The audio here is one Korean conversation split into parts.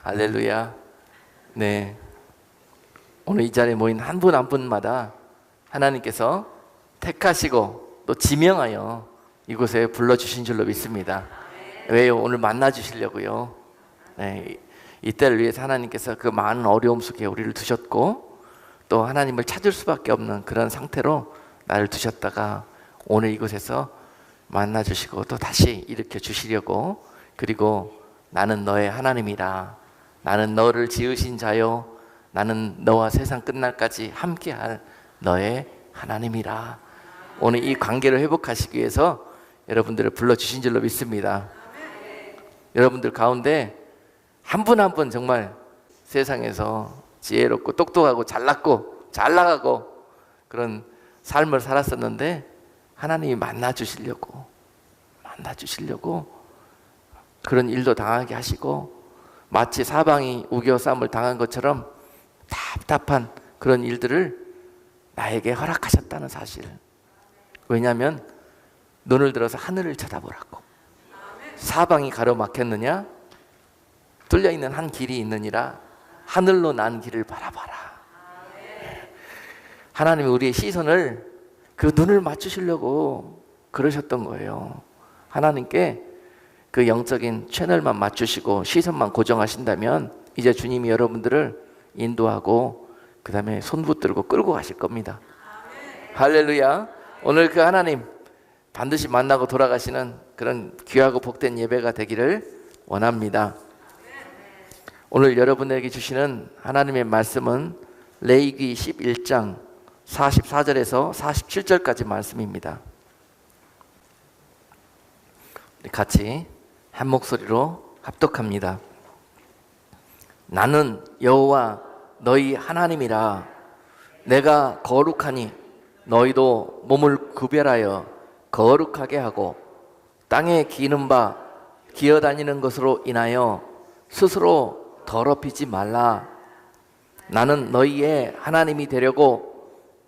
할렐루야. 네. 오늘 이 자리에 모인 한 분 한 분마다 하나님께서 택하시고 또 지명하여 이곳에 불러주신 줄로 믿습니다. 왜요? 오늘 만나주시려고요. 네. 이때를 위해서 하나님께서 그 많은 어려움 속에 우리를 두셨고 또 하나님을 찾을 수밖에 없는 그런 상태로 나를 두셨다가 오늘 이곳에서 만나주시고 또 다시 일으켜 주시려고, 그리고 나는 너의 하나님이라, 나는 너를 지으신 자요, 나는 너와 세상 끝날까지 함께할 너의 하나님이라, 오늘 이 관계를 회복하시기 위해서 여러분들을 불러주신 줄로 믿습니다. 여러분들 가운데 한 분 한 분 정말 세상에서 지혜롭고 똑똑하고 잘났고 잘 나가고 그런 삶을 살았었는데 하나님이 만나주시려고 그런 일도 당하게 하시고, 마치 사방이 우겨싸움을 당한 것처럼 답답한 그런 일들을 나에게 허락하셨다는 사실. 왜냐하면 눈을 들어서 하늘을 쳐다보라고. 사방이 가로막혔느냐? 뚫려있는 한 길이 있느니라. 하늘로 난 길을 바라봐라. 하나님이 우리의 시선을, 그 눈을 맞추시려고 그러셨던 거예요. 하나님께 그 영적인 채널만 맞추시고 시선만 고정하신다면 이제 주님이 여러분들을 인도하고 그 다음에 손 붙들고 끌고 가실 겁니다. 할렐루야. 오늘 그 하나님 반드시 만나고 돌아가시는 그런 귀하고 복된 예배가 되기를 원합니다. 오늘 여러분에게 주시는 하나님의 말씀은 레위기 11장 44절에서 47절까지 말씀입니다. 같이 한 목소리로 합독합니다. 나는 여호와 너희 하나님이라. 내가 거룩하니 너희도 몸을 구별하여 거룩하게 하고 땅에 기는 바 기어다니는 것으로 인하여 스스로 더럽히지 말라. 나는 너희의 하나님이 되려고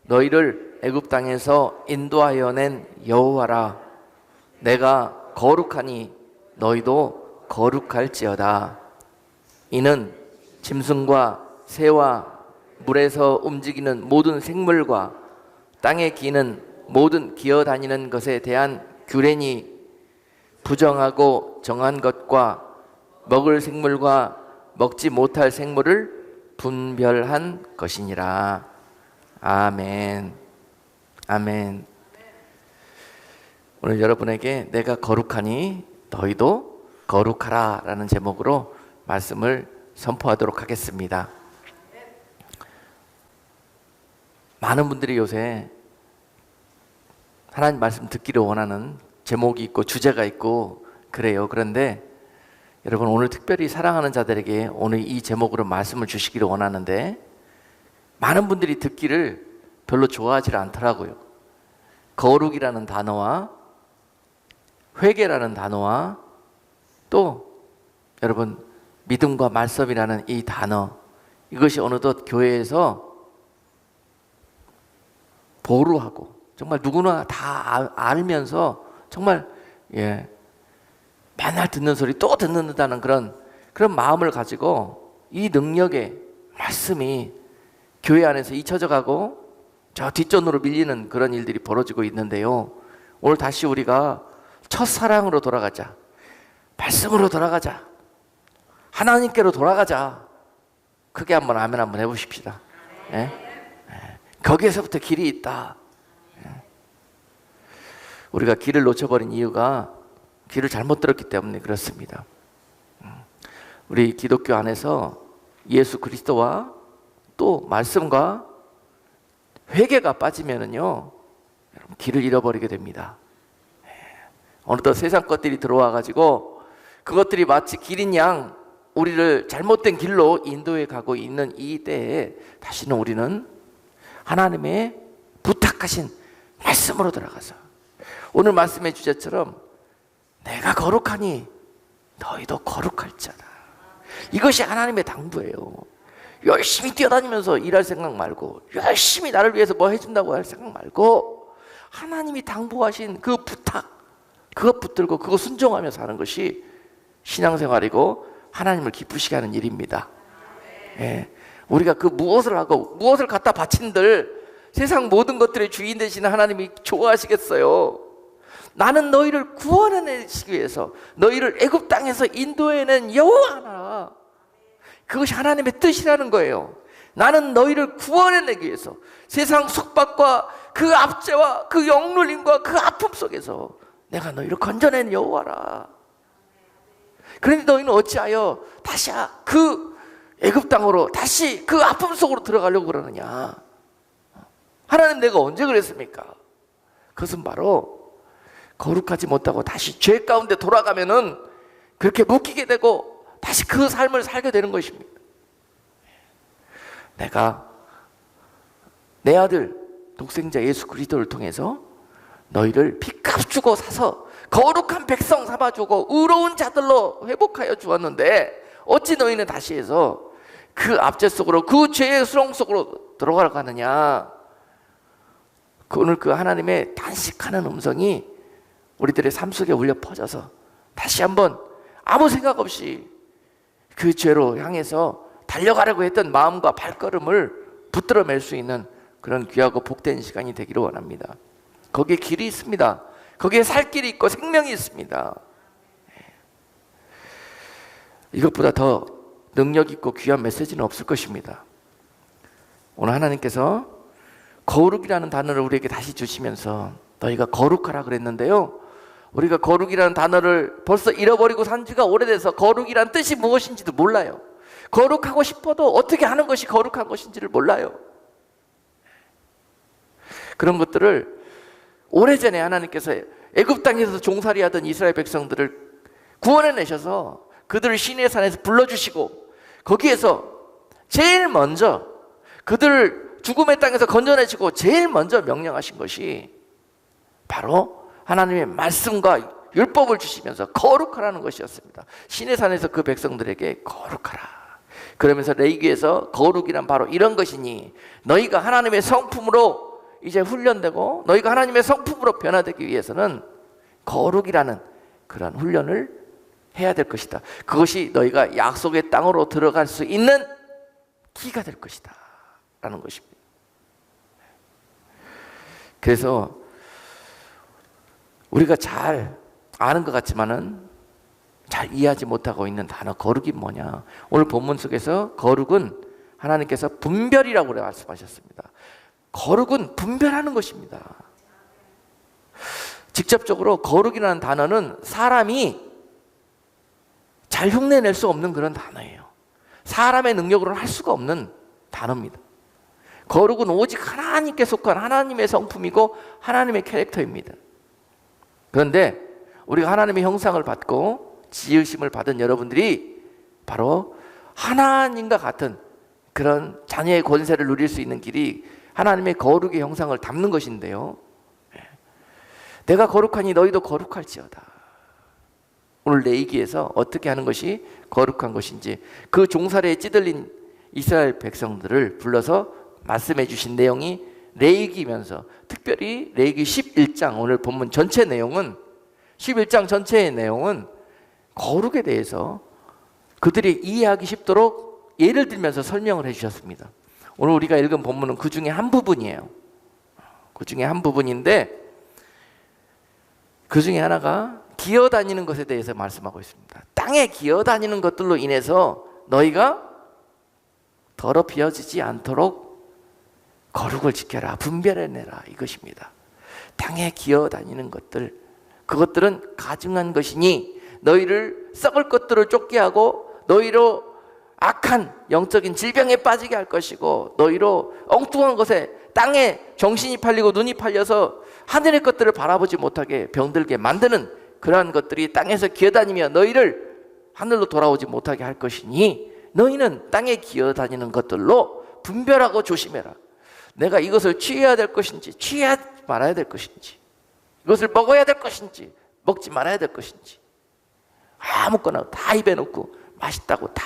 너희를 애굽 땅에서 인도하여 낸 여호와라. 내가 거룩하니 너희도 거룩할지어다. 이는 짐승과 새와 물에서 움직이는 모든 생물과 땅에 기는 모든 기어다니는 것에 대한 규례니 부정하고 정한 것과 먹을 생물과 먹지 못할 생물을 분별한 것이니라. 아멘. 아멘. 오늘 여러분에게 내가 거룩하니 너희도 거룩하라 라는 제목으로 말씀을 선포하도록 하겠습니다. 많은 분들이 요새 하나님 말씀 듣기를 원하는 제목이 있고 주제가 있고 그래요. 그런데 여러분, 오늘 특별히 사랑하는 자들에게 오늘 이 제목으로 말씀을 주시기를 원하는데 많은 분들이 듣기를 별로 좋아하지 않더라고요. 거룩이라는 단어와 회개라는 단어와 또 여러분 믿음과 말씀이라는 이 단어, 이것이 어느덧 교회에서 보루하고 정말 누구나 다 알면서 정말 맨날 듣는 소리 또 듣는다는 그런 마음을 가지고 이 능력의 말씀이 교회 안에서 잊혀져 가고 저 뒷전으로 밀리는 그런 일들이 벌어지고 있는데요. 오늘 다시 우리가 첫사랑으로 돌아가자. 말씀으로 돌아가자. 하나님께로 돌아가자. 크게 한번 아멘 한번 해보십시다. 거기에서부터 길이 있다. 우리가 길을 놓쳐버린 이유가 길을 잘못 들었기 때문에 그렇습니다. 우리 기독교 안에서 예수 그리스도와 또 말씀과 회개가 빠지면은요, 여러분 길을 잃어버리게 됩니다. 어느덧 세상 것들이 들어와 가지고 그것들이 마치 길인 양 우리를 잘못된 길로 인도해 가고 있는 이 때에 다시는 우리는 하나님의 부탁하신 말씀으로 들어가서 오늘 말씀의 주제처럼 내가 거룩하니 너희도 거룩할지어다. 이것이 하나님의 당부예요. 열심히 뛰어다니면서 일할 생각 말고, 열심히 나를 위해서 뭐 해준다고 할 생각 말고, 하나님이 당부하신 그 부탁, 그것 붙들고 그거 순종하며 사는 것이 신앙생활이고 하나님을 기쁘시게 하는 일입니다. 예. 우리가 그 무엇을 하고 무엇을 갖다 바친들 세상 모든 것들의 주인 되시는 하나님이 좋아하시겠어요? 나는 너희를 구원해내시기 위해서 너희를 애굽 땅에서 인도해낸 여호와 하나, 그것이 하나님의 뜻이라는 거예요. 나는 너희를 구원해내기 위해서 세상 속박과 그 압제와 그 역눌림과 그 아픔 속에서 내가 너희를 건져낸 여호와라. 그런데 너희는 어찌하여 다시 그 애굽 땅으로 다시 그 아픔 속으로 들어가려고 그러느냐? 하나님, 내가 언제 그랬습니까? 그것은 바로 거룩하지 못하고 다시 죄 가운데 돌아가면은 그렇게 묶이게 되고 다시 그 삶을 살게 되는 것입니다. 내가 내 아들 독생자 예수 그리스도를 통해서 너희를 핏값 주고 사서 거룩한 백성 삼아주고 의로운 자들로 회복하여 주었는데 어찌 너희는 다시 해서 그 압제 속으로, 그 죄의 수렁 속으로 들어가느냐? 오늘 그 하나님의 단식하는 음성이 우리들의 삶 속에 울려 퍼져서 다시 한번 아무 생각 없이 그 죄로 향해서 달려가려고 했던 마음과 발걸음을 붙들어 맬 수 있는 그런 귀하고 복된 시간이 되기를 원합니다. 거기에 길이 있습니다. 거기에 살 길이 있고 생명이 있습니다. 이것보다 더 능력 있고 귀한 메시지는 없을 것입니다. 오늘 하나님께서 거룩이라는 단어를 우리에게 다시 주시면서 너희가 거룩하라 그랬는데요, 우리가 거룩이라는 단어를 벌써 잃어버리고 산 지가 오래돼서 거룩이란 뜻이 무엇인지도 몰라요. 거룩하고 싶어도 어떻게 하는 것이 거룩한 것인지를 몰라요. 그런 것들을 오래전에 하나님께서 애굽 땅에서 종살이 하던 이스라엘 백성들을 구원해내셔서 그들을 시내 산에서 불러주시고 거기에서 제일 먼저 그들을 죽음의 땅에서 건져내시고 제일 먼저 명령하신 것이 바로 하나님의 말씀과 율법을 주시면서 거룩하라는 것이었습니다. 시내 산에서 그 백성들에게 거룩하라. 그러면서 레위기에서 거룩이란 바로 이런 것이니 너희가 하나님의 성품으로 이제 훈련되고 너희가 하나님의 성품으로 변화되기 위해서는 거룩이라는 그런 훈련을 해야 될 것이다. 그것이 너희가 약속의 땅으로 들어갈 수 있는 키가 될 것이다 라는 것입니다. 그래서 우리가 잘 아는 것 같지만은 잘 이해하지 못하고 있는 단어 거룩이 뭐냐? 오늘 본문 속에서 거룩은 하나님께서 분별이라고 말씀하셨습니다. 거룩은 분별하는 것입니다. 직접적으로 거룩이라는 단어는 사람이 잘 흉내낼 수 없는 그런 단어예요. 사람의 능력으로는 할 수가 없는 단어입니다. 거룩은 오직 하나님께 속한 하나님의 성품이고 하나님의 캐릭터입니다. 그런데 우리가 하나님의 형상을 받고 지으심을 받은 여러분들이 바로 하나님과 같은 그런 자녀의 권세를 누릴 수 있는 길이 하나님의 거룩의 형상을 담는 것인데요, 내가 거룩하니 너희도 거룩할지어다. 오늘 레위기에서 어떻게 하는 것이 거룩한 것인지 그 종살이에 찌들린 이스라엘 백성들을 불러서 말씀해 주신 내용이 레위기면서 특별히 레위기 11장 오늘 본문 전체 내용은 11장 전체의 내용은 거룩에 대해서 그들이 이해하기 쉽도록 예를 들면서 설명을 해 주셨습니다. 오늘 우리가 읽은 본문은 그 중에 한 부분이에요. 그 중에 한 부분인데 그 중에 하나가 기어다니는 것에 대해서 말씀하고 있습니다. 땅에 기어다니는 것들로 인해서 너희가 더럽혀지지 않도록 거룩을 지켜라, 분별해내라, 이것입니다. 땅에 기어다니는 것들, 그것들은 가증한 것이니 너희를 썩을 것들을 쫓게 하고 너희로 악한 영적인 질병에 빠지게 할 것이고 너희로 엉뚱한 것에 땅에 정신이 팔리고 눈이 팔려서 하늘의 것들을 바라보지 못하게 병들게 만드는 그러한 것들이 땅에서 기어다니며 너희를 하늘로 돌아오지 못하게 할 것이니 너희는 땅에 기어다니는 것들로 분별하고 조심해라. 내가 이것을 취해야 될 것인지 취하지 말아야 될 것인지, 이것을 먹어야 될 것인지 먹지 말아야 될 것인지, 아무거나 다 입에 넣고 맛있다고 다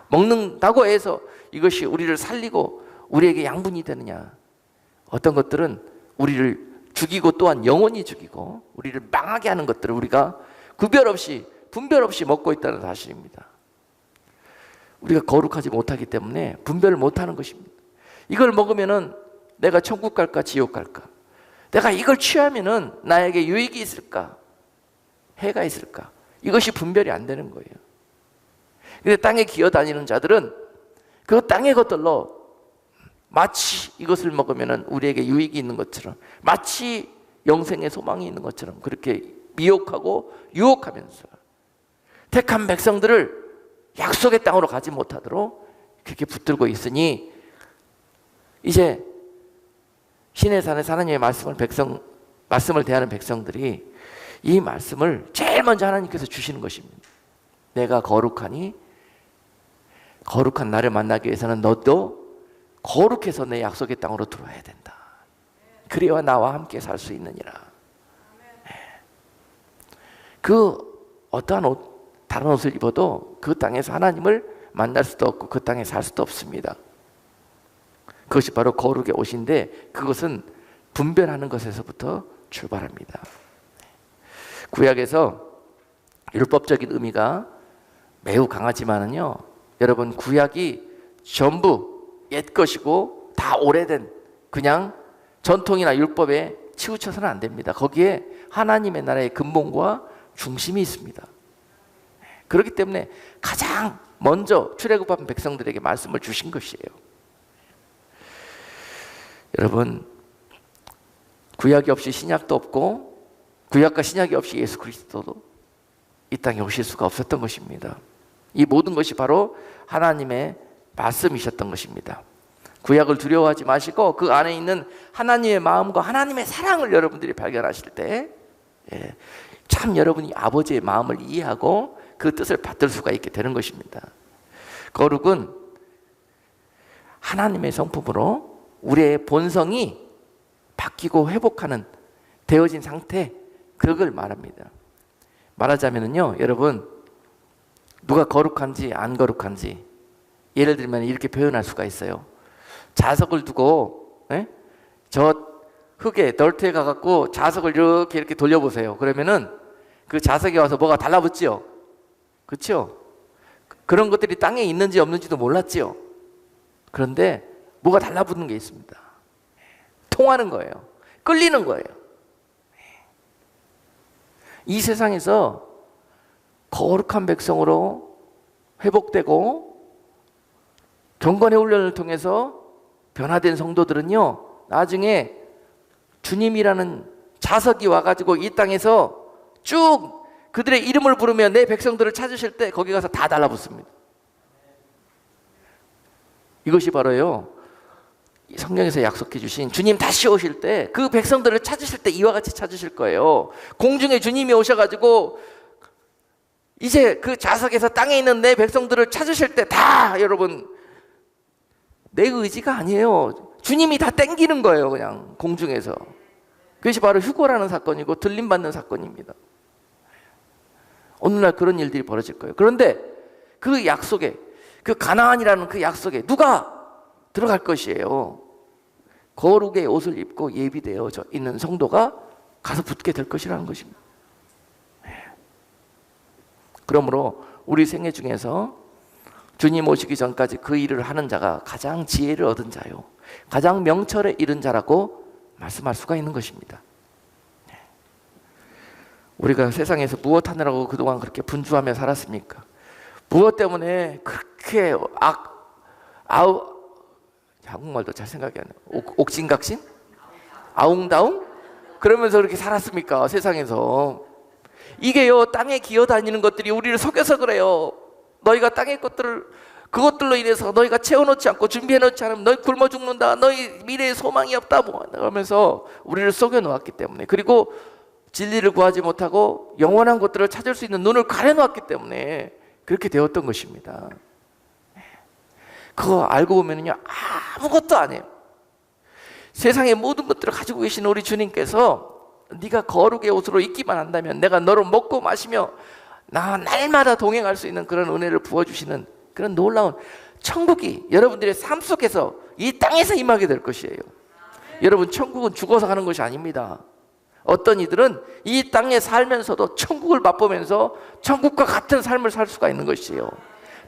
먹는다고 해서 이것이 우리를 살리고 우리에게 양분이 되느냐? 어떤 것들은 우리를 죽이고 또한 영원히 죽이고 우리를 망하게 하는 것들을 우리가 구별 없이 분별 없이 먹고 있다는 사실입니다. 우리가 거룩하지 못하기 때문에 분별을 못하는 것입니다. 이걸 먹으면은 내가 천국 갈까 지옥 갈까? 내가 이걸 취하면은 나에게 유익이 있을까? 해가 있을까? 이것이 분별이 안 되는 거예요. 근데 땅에 기어다니는 자들은 그 땅의 것들로 마치 이것을 먹으면 우리에게 유익이 있는 것처럼, 마치 영생의 소망이 있는 것처럼 그렇게 미혹하고 유혹하면서 택한 백성들을 약속의 땅으로 가지 못하도록 그렇게 붙들고 있으니, 이제 신의 산에서 하나님의 말씀을 대하는 백성들이 이 말씀을 제일 먼저 하나님께서 주시는 것입니다. 내가 거룩하니 거룩한 나를 만나기 위해서는 너도 거룩해서 내 약속의 땅으로 들어와야 된다. 그래야 나와 함께 살 수 있느니라. 그 어떠한 다른 옷을 입어도 그 땅에서 하나님을 만날 수도 없고 그 땅에 살 수도 없습니다. 그것이 바로 거룩의 옷인데, 그것은 분별하는 것에서부터 출발합니다. 구약에서 율법적인 의미가 매우 강하지만은요, 여러분, 구약이 전부 옛 것이고 다 오래된 그냥 전통이나 율법에 치우쳐서는 안 됩니다. 거기에 하나님의 나라의 근본과 중심이 있습니다. 그렇기 때문에 가장 먼저 출애굽한 백성들에게 말씀을 주신 것이에요. 여러분, 구약이 없이 신약도 없고 구약과 신약이 없이 예수 그리스도도 이 땅에 오실 수가 없었던 것입니다. 이 모든 것이 바로 하나님의 말씀이셨던 것입니다. 구약을 두려워하지 마시고 그 안에 있는 하나님의 마음과 하나님의 사랑을 여러분들이 발견하실 때, 참 여러분이 아버지의 마음을 이해하고 그 뜻을 받들 수가 있게 되는 것입니다. 거룩은 하나님의 성품으로 우리의 본성이 바뀌고 회복하는 되어진 상태, 그걸 말합니다. 말하자면요, 여러분, 누가 거룩한지 안 거룩한지 예를 들면 이렇게 표현할 수가 있어요. 자석을 두고 저 흙에 널트에 가갖고 자석을 이렇게 돌려보세요. 그러면은 그 자석에 와서 뭐가 달라붙지요. 그렇죠? 그런 것들이 땅에 있는지 없는지도 몰랐지요. 그런데 뭐가 달라붙는 게 있습니다. 통하는 거예요. 끌리는 거예요. 이 세상에서 거룩한 백성으로 회복되고 경건의 훈련을 통해서 변화된 성도들은요, 나중에 주님이라는 자석이 와가지고 이 땅에서 쭉 그들의 이름을 부르며 내 백성들을 찾으실 때 거기 가서 다 달라붙습니다. 이것이 바로요, 성경에서 약속해 주신 주님 다시 오실 때 그 백성들을 찾으실 때 이와 같이 찾으실 거예요. 공중에 주님이 오셔가지고 이제 그 자석에서 땅에 있는 내 백성들을 찾으실 때 다, 여러분, 내 의지가 아니에요. 주님이 다 땡기는 거예요. 그냥 공중에서. 그것이 바로 휴거라는 사건이고 들림받는 사건입니다. 어느 날 그런 일들이 벌어질 거예요. 그런데 그 약속에, 그 가나안이라는 그 약속에 누가 들어갈 것이에요? 거룩의 옷을 입고 예비되어 있는 성도가 가서 붙게 될 것이라는 것입니다. 그러므로 우리 생애 중에서 주님 오시기 전까지 그 일을 하는 자가 가장 지혜를 얻은 자요, 가장 명철에 이른 자라고 말씀할 수가 있는 것입니다. 우리가 세상에서 무엇 하느라고 그동안 그렇게 분주하며 살았습니까? 무엇 때문에 그렇게 한국말도 잘 생각이 안 나요. 옥신각신? 아웅다웅? 그러면서 그렇게 살았습니까? 세상에서. 이게요, 땅에 기어다니는 것들이 우리를 속여서 그래요. 너희가 땅의 것들을, 그것들로 인해서 너희가 채워놓지 않고 준비해놓지 않으면 너희 굶어 죽는다, 너희 미래에 소망이 없다, 뭐 그러면서 우리를 속여놓았기 때문에, 그리고 진리를 구하지 못하고 영원한 것들을 찾을 수 있는 눈을 가려놓았기 때문에 그렇게 되었던 것입니다. 그거 알고 보면요, 아무것도 안 해요. 세상의 모든 것들을 가지고 계신 우리 주님께서 네가 거룩의 옷으로 입기만 한다면 내가 너를 먹고 마시며 나 날마다 동행할 수 있는 그런 은혜를 부어주시는 그런 놀라운 천국이 여러분들의 삶 속에서 이 땅에서 임하게 될 것이에요. 여러분, 천국은 죽어서 가는 것이 아닙니다. 어떤 이들은 이 땅에 살면서도 천국을 맛보면서 천국과 같은 삶을 살 수가 있는 것이에요.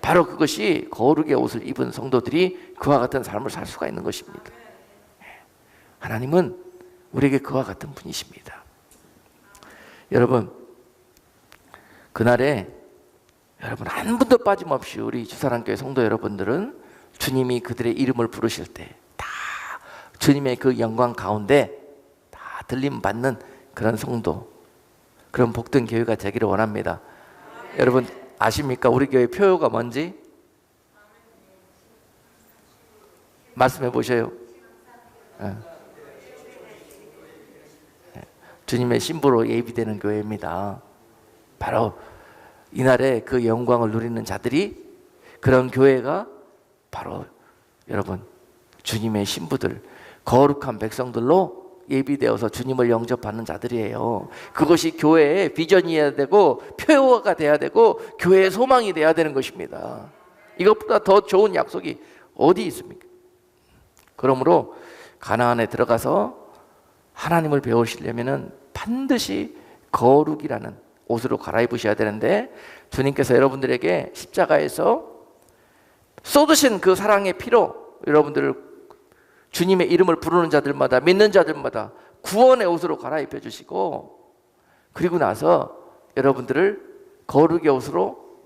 바로 그것이 거룩의 옷을 입은 성도들이 그와 같은 삶을 살 수가 있는 것입니다. 하나님은 우리에게 그와 같은 분이십니다. 여러분, 그날에 여러분 한 분도 빠짐없이 우리 주사랑교회 성도 여러분들은 주님이 그들의 이름을 부르실 때 다 주님의 그 영광 가운데 다 들림 받는 그런 성도, 그런 복된 교회가 되기를 원합니다. 여러분 아십니까? 우리 교회 표어가 뭔지? 말씀해 보셔요. 주님의 신부로 예비되는 교회입니다. 바로 이날에 그 영광을 누리는 자들이, 그런 교회가 바로 여러분 주님의 신부들, 거룩한 백성들로 예비되어서 주님을 영접하는 자들이에요. 그것이 교회의 비전이어야 되고 표어가 돼야 되고 교회의 소망이 돼야 되는 것입니다. 이것보다 더 좋은 약속이 어디 있습니까? 그러므로 가나안에 들어가서 하나님을 배우시려면 반드시 거룩이라는 옷으로 갈아입으셔야 되는데, 주님께서 여러분들에게 십자가에서 쏟으신 그 사랑의 피로 여러분들을 주님의 이름을 부르는 자들마다, 믿는 자들마다 구원의 옷으로 갈아입혀 주시고, 그리고 나서 여러분들을 거룩의 옷으로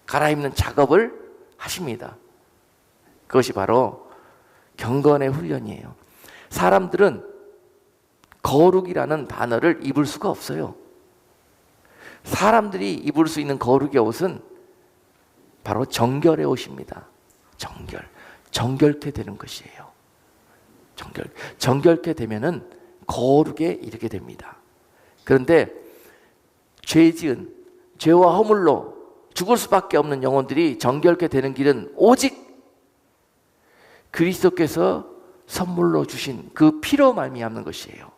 갈아입는 작업을 하십니다. 그것이 바로 경건의 훈련이에요. 사람들은 거룩이라는 단어를 입을 수가 없어요. 사람들이 입을 수 있는 거룩의 옷은 바로 정결의 옷입니다. 정결케 되는 것이에요. 정결케 되면은 거룩에 이르게 됩니다. 그런데 죄와 허물로 죽을 수밖에 없는 영혼들이 정결케 되는 길은 오직 그리스도께서 선물로 주신 그 피로 말미암는 것이에요.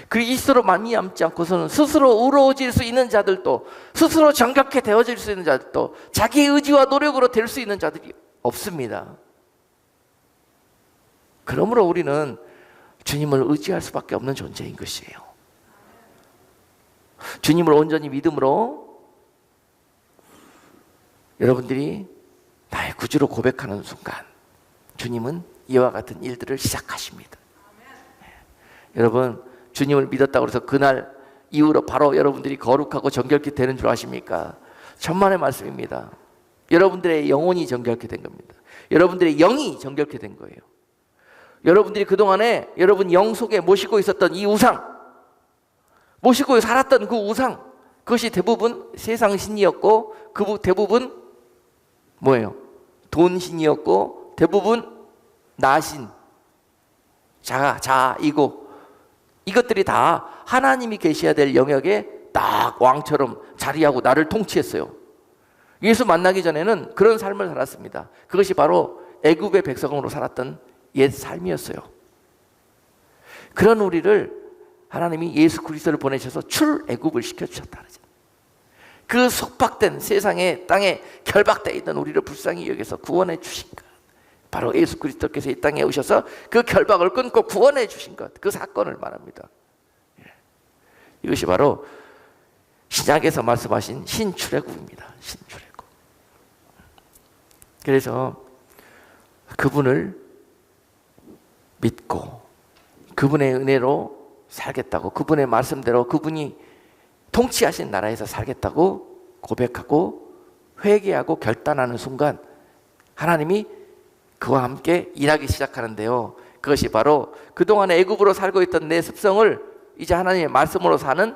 그리스도로 말미암지 않고서는 스스로 의로워질 수 있는 자들도, 스스로 정결케 되어질 수 있는 자들도, 자기의 의지와 노력으로 될 수 있는 자들이 없습니다. 그러므로 우리는 주님을 의지할 수밖에 없는 존재인 것이에요. 주님을 온전히 믿음으로 여러분들이 나의 구주로 고백하는 순간 주님은 이와 같은 일들을 시작하십니다. 여러분, 주님을 믿었다고 해서 그날 이후로 바로 여러분들이 거룩하고 정결케 되는 줄 아십니까? 천만의 말씀입니다. 여러분들의 영혼이 정결케 된 겁니다. 여러분들의 영이 정결케 된 거예요. 여러분들이 그동안에 여러분 영 속에 모시고 있었던 이 우상, 모시고 살았던 그 우상, 그것이 대부분 세상 신이었고, 그 대부분 뭐예요? 돈 신이었고, 대부분 나신, 자이고, 이것들이 다 하나님이 계셔야 될 영역에 딱 왕처럼 자리하고 나를 통치했어요. 예수 만나기 전에는 그런 삶을 살았습니다. 그것이 바로 애굽의 백성으로 살았던 옛 삶이었어요. 그런 우리를 하나님이 예수 그리스도를 보내셔서 출애굽을 시켜주셨다. 그 속박된 세상에, 땅에 결박되어 있던 우리를 불쌍히 여기서 구원해 주신 것, 바로 예수 그리스도께서 이 땅에 오셔서 그 결박을 끊고 구원해 주신 것, 그 사건을 말합니다. 이것이 바로 신약에서 말씀하신 신출애굽입니다. 신출애굽. 그래서 그분을 믿고 그분의 은혜로 살겠다고, 그분의 말씀대로 그분이 통치하신 나라에서 살겠다고 고백하고 회개하고 결단하는 순간 하나님이 그와 함께 일하기 시작하는데요, 그것이 바로 그동안에 애굽으로 살고 있던 내 습성을 이제 하나님의 말씀으로 사는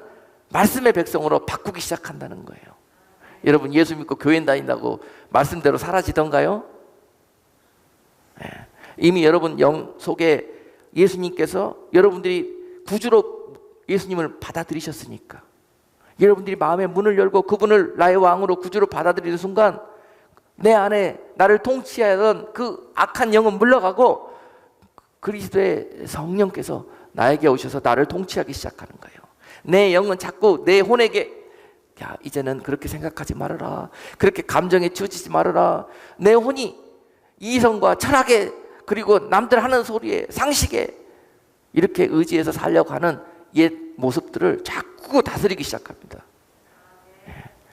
말씀의 백성으로 바꾸기 시작한다는 거예요. 여러분, 예수 믿고 교회 다닌다고 말씀대로 사라지던가요? 네. 이미 여러분 영 속에 예수님께서 여러분들이 구주로 예수님을 받아들이셨으니까, 여러분들이 마음의 문을 열고 그분을 나의 왕으로 구주로 받아들이는 순간 내 안에 나를 통치하던 그 악한 영은 물러가고 그리스도의 성령께서 나에게 오셔서 나를 통치하기 시작하는 거예요. 내 영은 자꾸 내 혼에게, 야, 이제는 그렇게 생각하지 말아라, 그렇게 감정에 치우치지 말아라, 내 혼이 이성과 철학에, 그리고 남들 하는 소리에, 상식에 이렇게 의지해서 살려고 하는 옛 모습들을 자꾸 다스리기 시작합니다.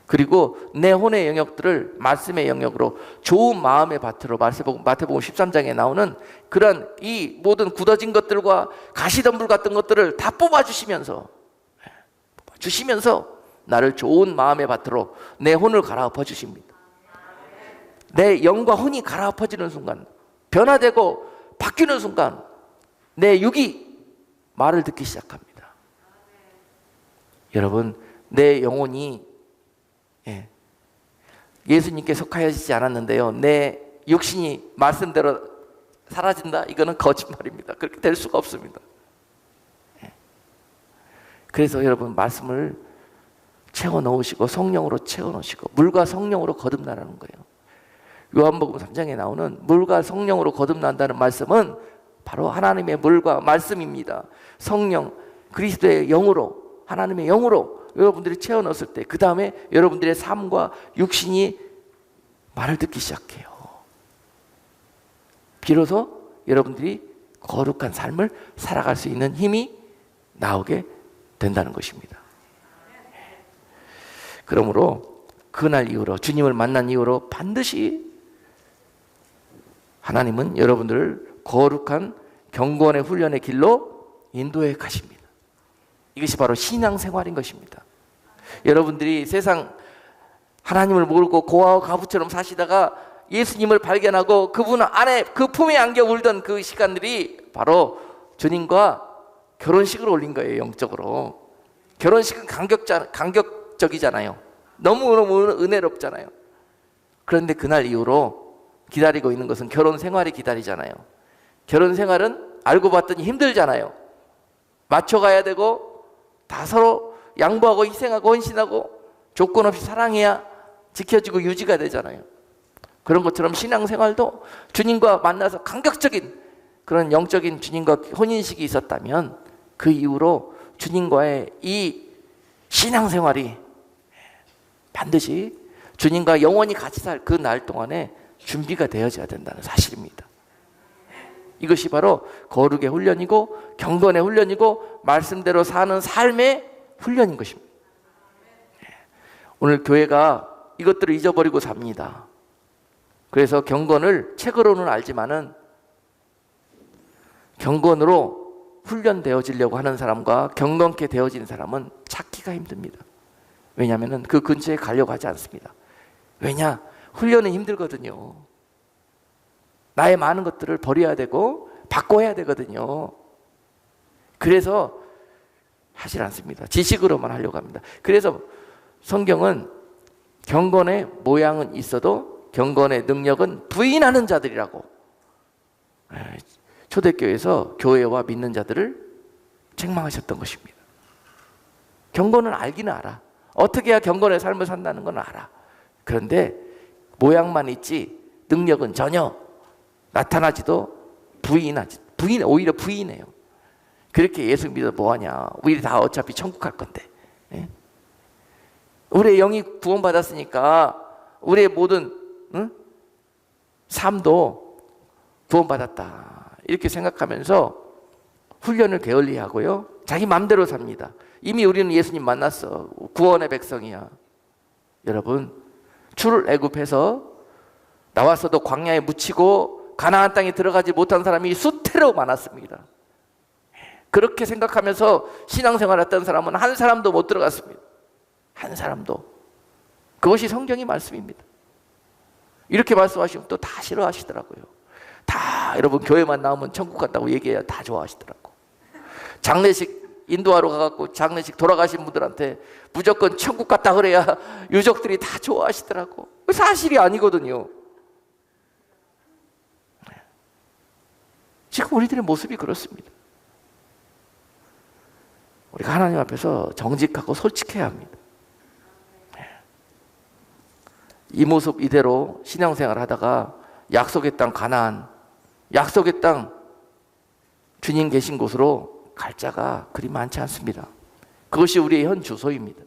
그리고 내 혼의 영역들을 말씀의 영역으로 좋은 마음의 밭으로 마태복음 13장에 나오는 그런 이 모든 굳어진 것들과 가시덤불 같은 것들을 다 뽑아주시면서 나를 좋은 마음의 밭으로 내 혼을 갈아엎어 주십니다. 내 영과 혼이 갈아엎어지는 순간, 변화되고 바뀌는 순간 내 육이 말을 듣기 시작합니다. 여러분, 내 영혼이 예수님께 속하여지지 않았는데요, 내 육신이 말씀대로 사라진다? 이거는 거짓말입니다. 그렇게 될 수가 없습니다. 그래서 여러분, 말씀을 채워 넣으시고 성령으로 채워 넣으시고 물과 성령으로 거듭나라는 거예요. 요한복음 3장에 나오는 물과 성령으로 거듭난다는 말씀은 바로 하나님의 물과 말씀입니다. 성령, 그리스도의 영으로, 하나님의 영으로 여러분들이 채워 넣었을 때 그 다음에 여러분들의 삶과 육신이 말을 듣기 시작해요. 비로소 여러분들이 거룩한 삶을 살아갈 수 있는 힘이 나오게 된다는 것입니다. 그러므로 그날 이후로, 주님을 만난 이후로 반드시 하나님은 여러분들을 거룩한 경건의 훈련의 길로 인도해 가십니다. 이것이 바로 신앙생활인 것입니다. 여러분들이 세상 하나님을 모르고 고아와 과부처럼 사시다가 예수님을 발견하고 그분 안에, 그 품에 안겨 울던 그 시간들이 바로 주님과 결혼식을 올린 거예요. 영적으로. 결혼식은 간격적이잖아요. 너무너무 은혜롭잖아요. 그런데 그날 이후로 기다리고 있는 것은 결혼 생활이 기다리잖아요. 결혼 생활은 알고 봤더니 힘들잖아요. 맞춰가야 되고 다 서로 양보하고 희생하고 헌신하고 조건 없이 사랑해야 지켜지고 유지가 되잖아요. 그런 것처럼 신앙생활도 주님과 만나서 감격적인 그런 영적인 주님과 혼인식이 있었다면 그 이후로 주님과의 이 신앙생활이 반드시 주님과 영원히 같이 살 그 날 동안에 준비가 되어져야 된다는 사실입니다. 이것이 바로 거룩의 훈련이고 경건의 훈련이고 말씀대로 사는 삶의 훈련인 것입니다. 오늘 교회가 이것들을 잊어버리고 삽니다. 그래서 경건을 책으로는 알지만은 경건으로 훈련되어지려고 하는 사람과 경건케 되어진 사람은 찾기가 힘듭니다. 왜냐하면 그 근처에 가려고 하지 않습니다. 왜냐? 훈련은 힘들거든요. 나의 많은 것들을 버려야 되고 바꿔야 되거든요. 그래서 하질 않습니다. 지식으로만 하려고 합니다. 그래서 성경은 경건의 모양은 있어도 경건의 능력은 부인하는 자들이라고 초대교회에서 교회와 믿는 자들을 책망하셨던 것입니다. 경건은 알기는 알아. 어떻게 해야 경건의 삶을 산다는 건 알아. 그런데 모양만 있지 능력은 전혀 나타나지도 오히려 부인해요. 그렇게 예수 믿어 뭐하냐. 우리 다 어차피 천국 갈 건데. 예? 우리의 영이 구원받았으니까 우리의 모든 삶도 구원받았다. 이렇게 생각하면서 훈련을 게을리하고요. 자기 마음대로 삽니다. 이미 우리는 예수님 만났어. 구원의 백성이야. 여러분, 출애굽해서 나왔어도 광야에 묻히고 가나안 땅에 들어가지 못한 사람이 수태로 많았습니다. 그렇게 생각하면서 신앙생활 했던 사람은 한 사람도 못 들어갔습니다. 한 사람도. 그것이 성경의 말씀입니다. 이렇게 말씀하시면 또 다 싫어하시더라고요. 다 여러분 교회만 나오면 천국 간다고 얘기해야 다 좋아하시더라고. 장례식 인도하러 가갖고 장례식 돌아가신 분들한테 무조건 천국 갔다 그래야 유족들이 다 좋아하시더라고. 사실이 아니거든요. 지금 우리들의 모습이 그렇습니다. 우리가 하나님 앞에서 정직하고 솔직해야 합니다. 이 모습 이대로 신앙생활 하다가 약속의 땅 가나안, 약속의 땅 주님 계신 곳으로 갈 자가 그리 많지 않습니다. 그것이 우리의 현 주소입니다.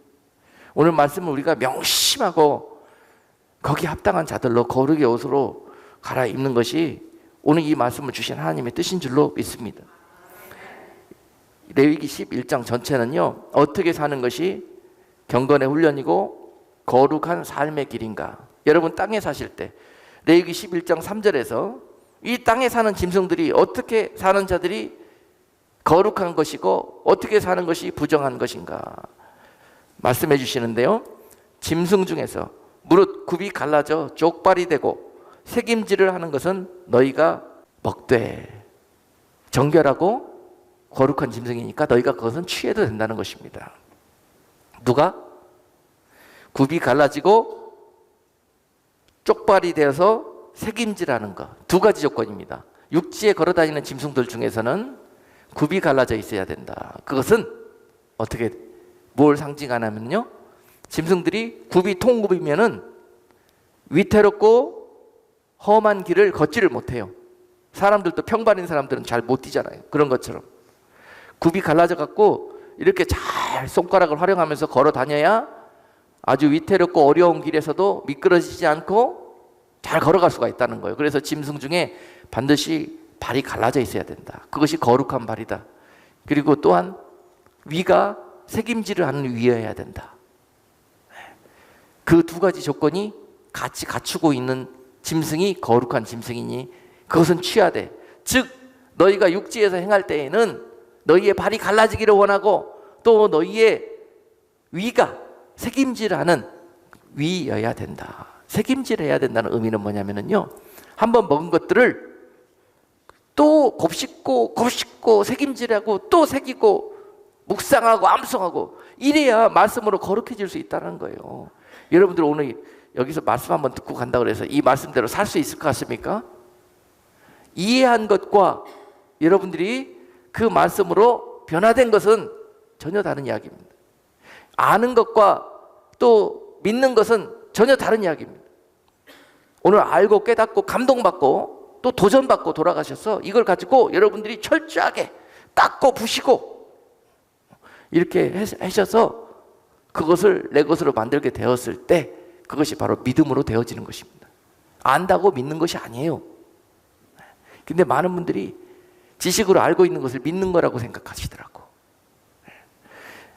오늘 말씀을 우리가 명심하고 거기에 합당한 자들로 거룩의 옷으로 갈아입는 것이 오늘 이 말씀을 주신 하나님의 뜻인 줄로 믿습니다. 레위기 11장 전체는요, 어떻게 사는 것이 경건의 훈련이고 거룩한 삶의 길인가? 여러분 땅에 사실 때 레위기 11장 3절에서 이 땅에 사는 짐승들이 어떻게 사는 자들이 거룩한 것이고 어떻게 사는 것이 부정한 것인가 말씀해 주시는데요. 짐승 중에서 무릇 굽이 갈라져 족발이 되고 새김질을 하는 것은 너희가 먹되, 정결하고 거룩한 짐승이니까 너희가 그것은 취해도 된다는 것입니다. 누가? 굽이 갈라지고 쪽발이 되어서 새김질하는 것. 두 가지 조건입니다. 육지에 걸어다니는 짐승들 중에서는 굽이 갈라져 있어야 된다. 그것은 어떻게 뭘 상징하냐면요, 짐승들이 굽이 통굽이면은 위태롭고 험한 길을 걷지를 못해요. 사람들도 평발인 사람들은 잘 못 뛰잖아요. 그런 것처럼 굽이 갈라져 갖고 이렇게 잘 손가락을 활용하면서 걸어 다녀야 아주 위태롭고 어려운 길에서도 미끄러지지 않고 잘 걸어갈 수가 있다는 거예요. 그래서 짐승 중에 반드시 발이 갈라져 있어야 된다. 그것이 거룩한 발이다. 그리고 또한 위가 새김질을 하는 위여야 된다. 그 두 가지 조건이 같이 갖추고 있는 짐승이 거룩한 짐승이니 그것은 취하되, 즉 너희가 육지에서 행할 때에는 너희의 발이 갈라지기를 원하고 또 너희의 위가 새김질하는 위여야 된다. 새김질해야 된다는 의미는 뭐냐면요, 한번 먹은 것들을 또 곱씹고 새김질하고 또 새기고 묵상하고 암송하고 이래야 말씀으로 거룩해질 수 있다는 거예요. 여러분들 오늘 여기서 말씀 한번 듣고 간다고 해서 이 말씀대로 살 수 있을 것 같습니까? 이해한 것과 여러분들이 그 말씀으로 변화된 것은 전혀 다른 이야기입니다. 아는 것과 또 믿는 것은 전혀 다른 이야기입니다. 오늘 알고 깨닫고 감동받고 또 도전받고 돌아가셔서 이걸 가지고 여러분들이 철저하게 닦고 부시고 이렇게 하셔서 그것을 내 것으로 만들게 되었을 때 그것이 바로 믿음으로 되어지는 것입니다. 안다고 믿는 것이 아니에요. 근데 많은 분들이 지식으로 알고 있는 것을 믿는 거라고 생각하시더라고.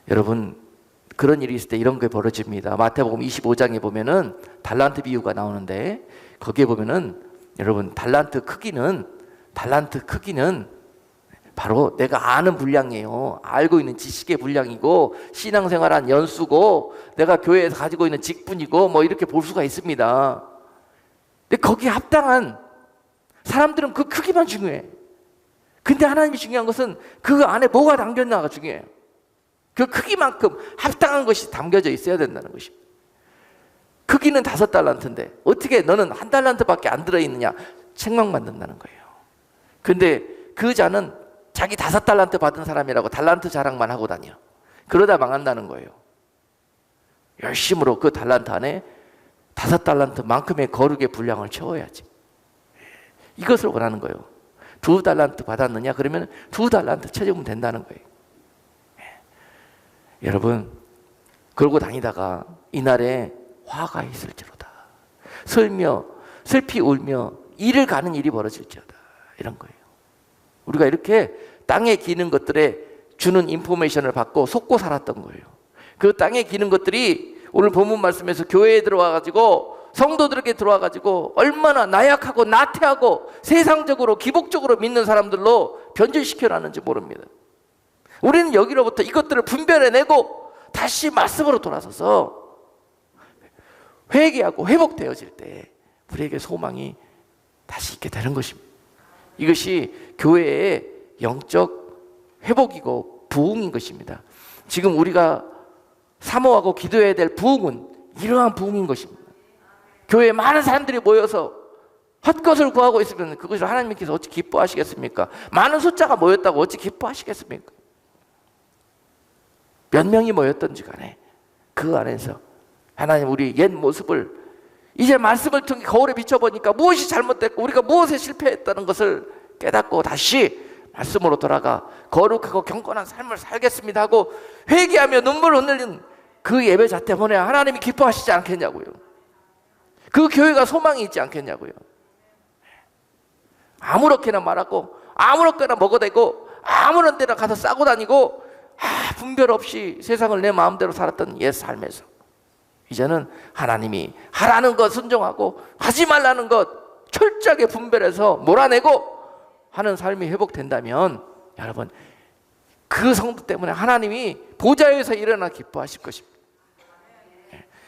여러분, 그런 일이 있을 때 이런 게 벌어집니다. 마태복음 25장에 보면은 달란트 비유가 나오는데 거기에 보면은 여러분 달란트 크기는 바로 내가 아는 분량이에요. 알고 있는 지식의 분량이고 신앙생활한 연수고 내가 교회에서 가지고 있는 직분이고 뭐 이렇게 볼 수가 있습니다. 근데 거기에 합당한 사람들은 그 크기만 중요해. 근데 하나님이 중요한 것은 그 안에 뭐가 담겼나가 중요해요. 그 크기만큼 합당한 것이 담겨져 있어야 된다는 것입니다. 크기는 5달란트인데 어떻게 너는 1달란트밖에 안 들어있느냐 책망받는다는 거예요. 근데 그 자는 자기 5달란트 받은 사람이라고 달란트 자랑만 하고 다녀. 그러다 망한다는 거예요. 열심으로 그 달란트 안에 5달란트만큼의 거룩의 분량을 채워야지. 이것을 원하는 거예요. 2달란트 받았느냐? 그러면 2달란트 채우면 된다는 거예요. 여러분, 그러고 다니다가 이날에 화가 있을지로다. 슬피 울며 이를 가는 일이 벌어질지어다. 이런 거예요. 우리가 이렇게 땅에 기는 것들에 주는 인포메이션을 받고 속고 살았던 거예요. 그 땅에 기는 것들이 오늘 본문 말씀에서 교회에 들어와가지고 성도들에게 들어와가지고 얼마나 나약하고 나태하고 세상적으로 기복적으로 믿는 사람들로 변질시켜놨는지 모릅니다. 우리는 여기로부터 이것들을 분별해내고 다시 말씀으로 돌아서서 회개하고 회복되어질 때 우리에게 소망이 다시 있게 되는 것입니다. 이것이 교회의 영적 회복이고 부흥인 것입니다. 지금 우리가 사모하고 기도해야 될 부흥은 이러한 부흥인 것입니다. 교회에 많은 사람들이 모여서 헛것을 구하고 있으면 그것을 하나님께서 어찌 기뻐하시겠습니까? 많은 숫자가 모였다고 어찌 기뻐하시겠습니까? 몇 명이 모였던지 간에 그 안에서 하나님 우리 옛 모습을 이제 말씀을 통해 거울에 비춰보니까 무엇이 잘못됐고 우리가 무엇에 실패했다는 것을 깨닫고 다시 말씀으로 돌아가 거룩하고 경건한 삶을 살겠습니다 하고 회개하며 눈물을 흘리는 그 예배 자태 보내야 하나님이 기뻐하시지 않겠냐고요. 그 교회가 소망이 있지 않겠냐고요. 아무렇게나 말하고 아무렇게나 먹어대고 아무런 데나 가서 싸고 다니고 분별 없이 세상을 내 마음대로 살았던 옛 삶에서 이제는 하나님이 하라는 것 순종하고 하지 말라는 것 철저하게 분별해서 몰아내고 하는 삶이 회복된다면 여러분, 그 성도 때문에 하나님이 보좌에서 일어나 기뻐하실 것입니다.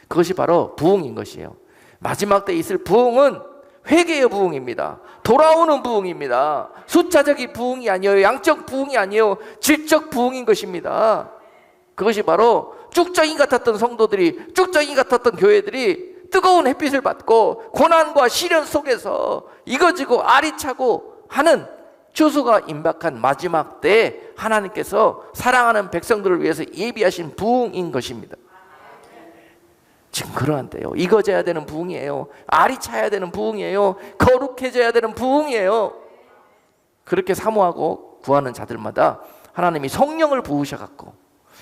그것이 바로 부흥인 것이에요. 마지막 때 있을 부흥은 회개의 부흥입니다. 돌아오는 부흥입니다. 숫자적인 부흥이 아니에요. 양적 부흥이 아니에요. 질적 부흥인 것입니다. 그것이 바로 쭉정이 같았던 성도들이, 쭉정이 같았던 교회들이 뜨거운 햇빛을 받고 고난과 시련 속에서 이거지고 아리차고 하는 추수가 임박한 마지막 때에 하나님께서 사랑하는 백성들을 위해서 예비하신 부흥인 것입니다. 지금 그러한 때요. 익어져야 되는 부흥이에요. 알이 차야 되는 부흥이에요. 거룩해져야 되는 부흥이에요. 그렇게 사모하고 구하는 자들마다 하나님이 성령을 부으셔갖고,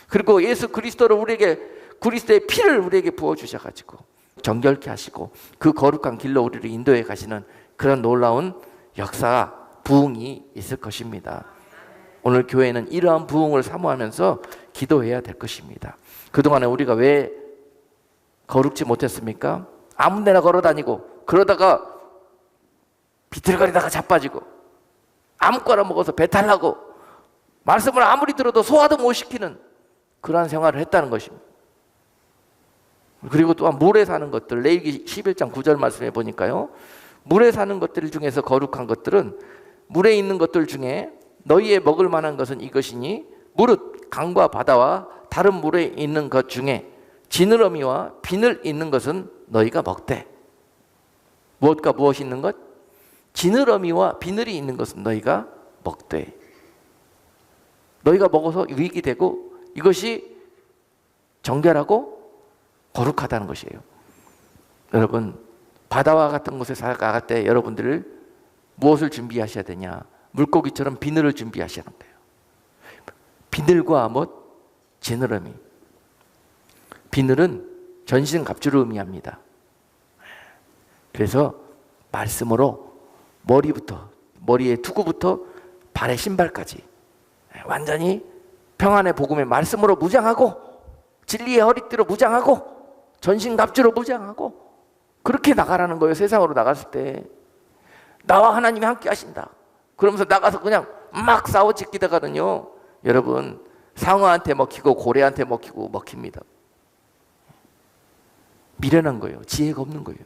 그리고 예수 그리스도를 우리에게, 그리스도의 피를 우리에게 부어주셔가지고 정결케 하시고 그 거룩한 길로 우리를 인도해 가시는 그런 놀라운 역사, 부흥이 있을 것입니다. 오늘 교회는 이러한 부흥을 사모하면서 기도해야 될 것입니다. 그동안에 우리가 왜 거룩지 못했습니까? 아무 데나 걸어다니고 그러다가 비틀거리다가 자빠지고 아무거나 먹어서 배탈 나고 말씀을 아무리 들어도 소화도 못 시키는 그러한 생활을 했다는 것입니다. 그리고 또한 물에 사는 것들, 레위기 11장 9절 말씀에 보니까요, 물에 사는 것들 중에서 거룩한 것들은 물에 있는 것들 중에 너희의 먹을 만한 것은 이것이니 무릇 강과 바다와 다른 물에 있는 것 중에 지느러미와 비늘 있는 것은 너희가 먹되. 무엇과 무엇이 있는 것? 지느러미와 비늘이 있는 것은 너희가 먹되. 너희가 먹어서 유익이 되고 이것이 정결하고 거룩하다는 것이에요. 여러분, 바다와 같은 곳에 살아갈 때 여러분들을 무엇을 준비하셔야 되냐? 물고기처럼 비늘을 준비하셔야 돼요. 비늘과 못, 지느러미. 비늘은 전신 갑주를 의미합니다. 그래서 말씀으로 머리부터, 머리의 투구부터 발의 신발까지 완전히 평안의 복음의 말씀으로 무장하고, 진리의 허리띠로 무장하고, 전신 갑주로 무장하고, 그렇게 나가라는 거예요. 세상으로 나갔을 때 나와 하나님이 함께 하신다 그러면서 나가서 그냥 막 싸워짓기다가는요, 여러분, 상어한테 먹히고 고래한테 먹히고 먹힙니다. 미련한 거예요. 지혜가 없는 거예요.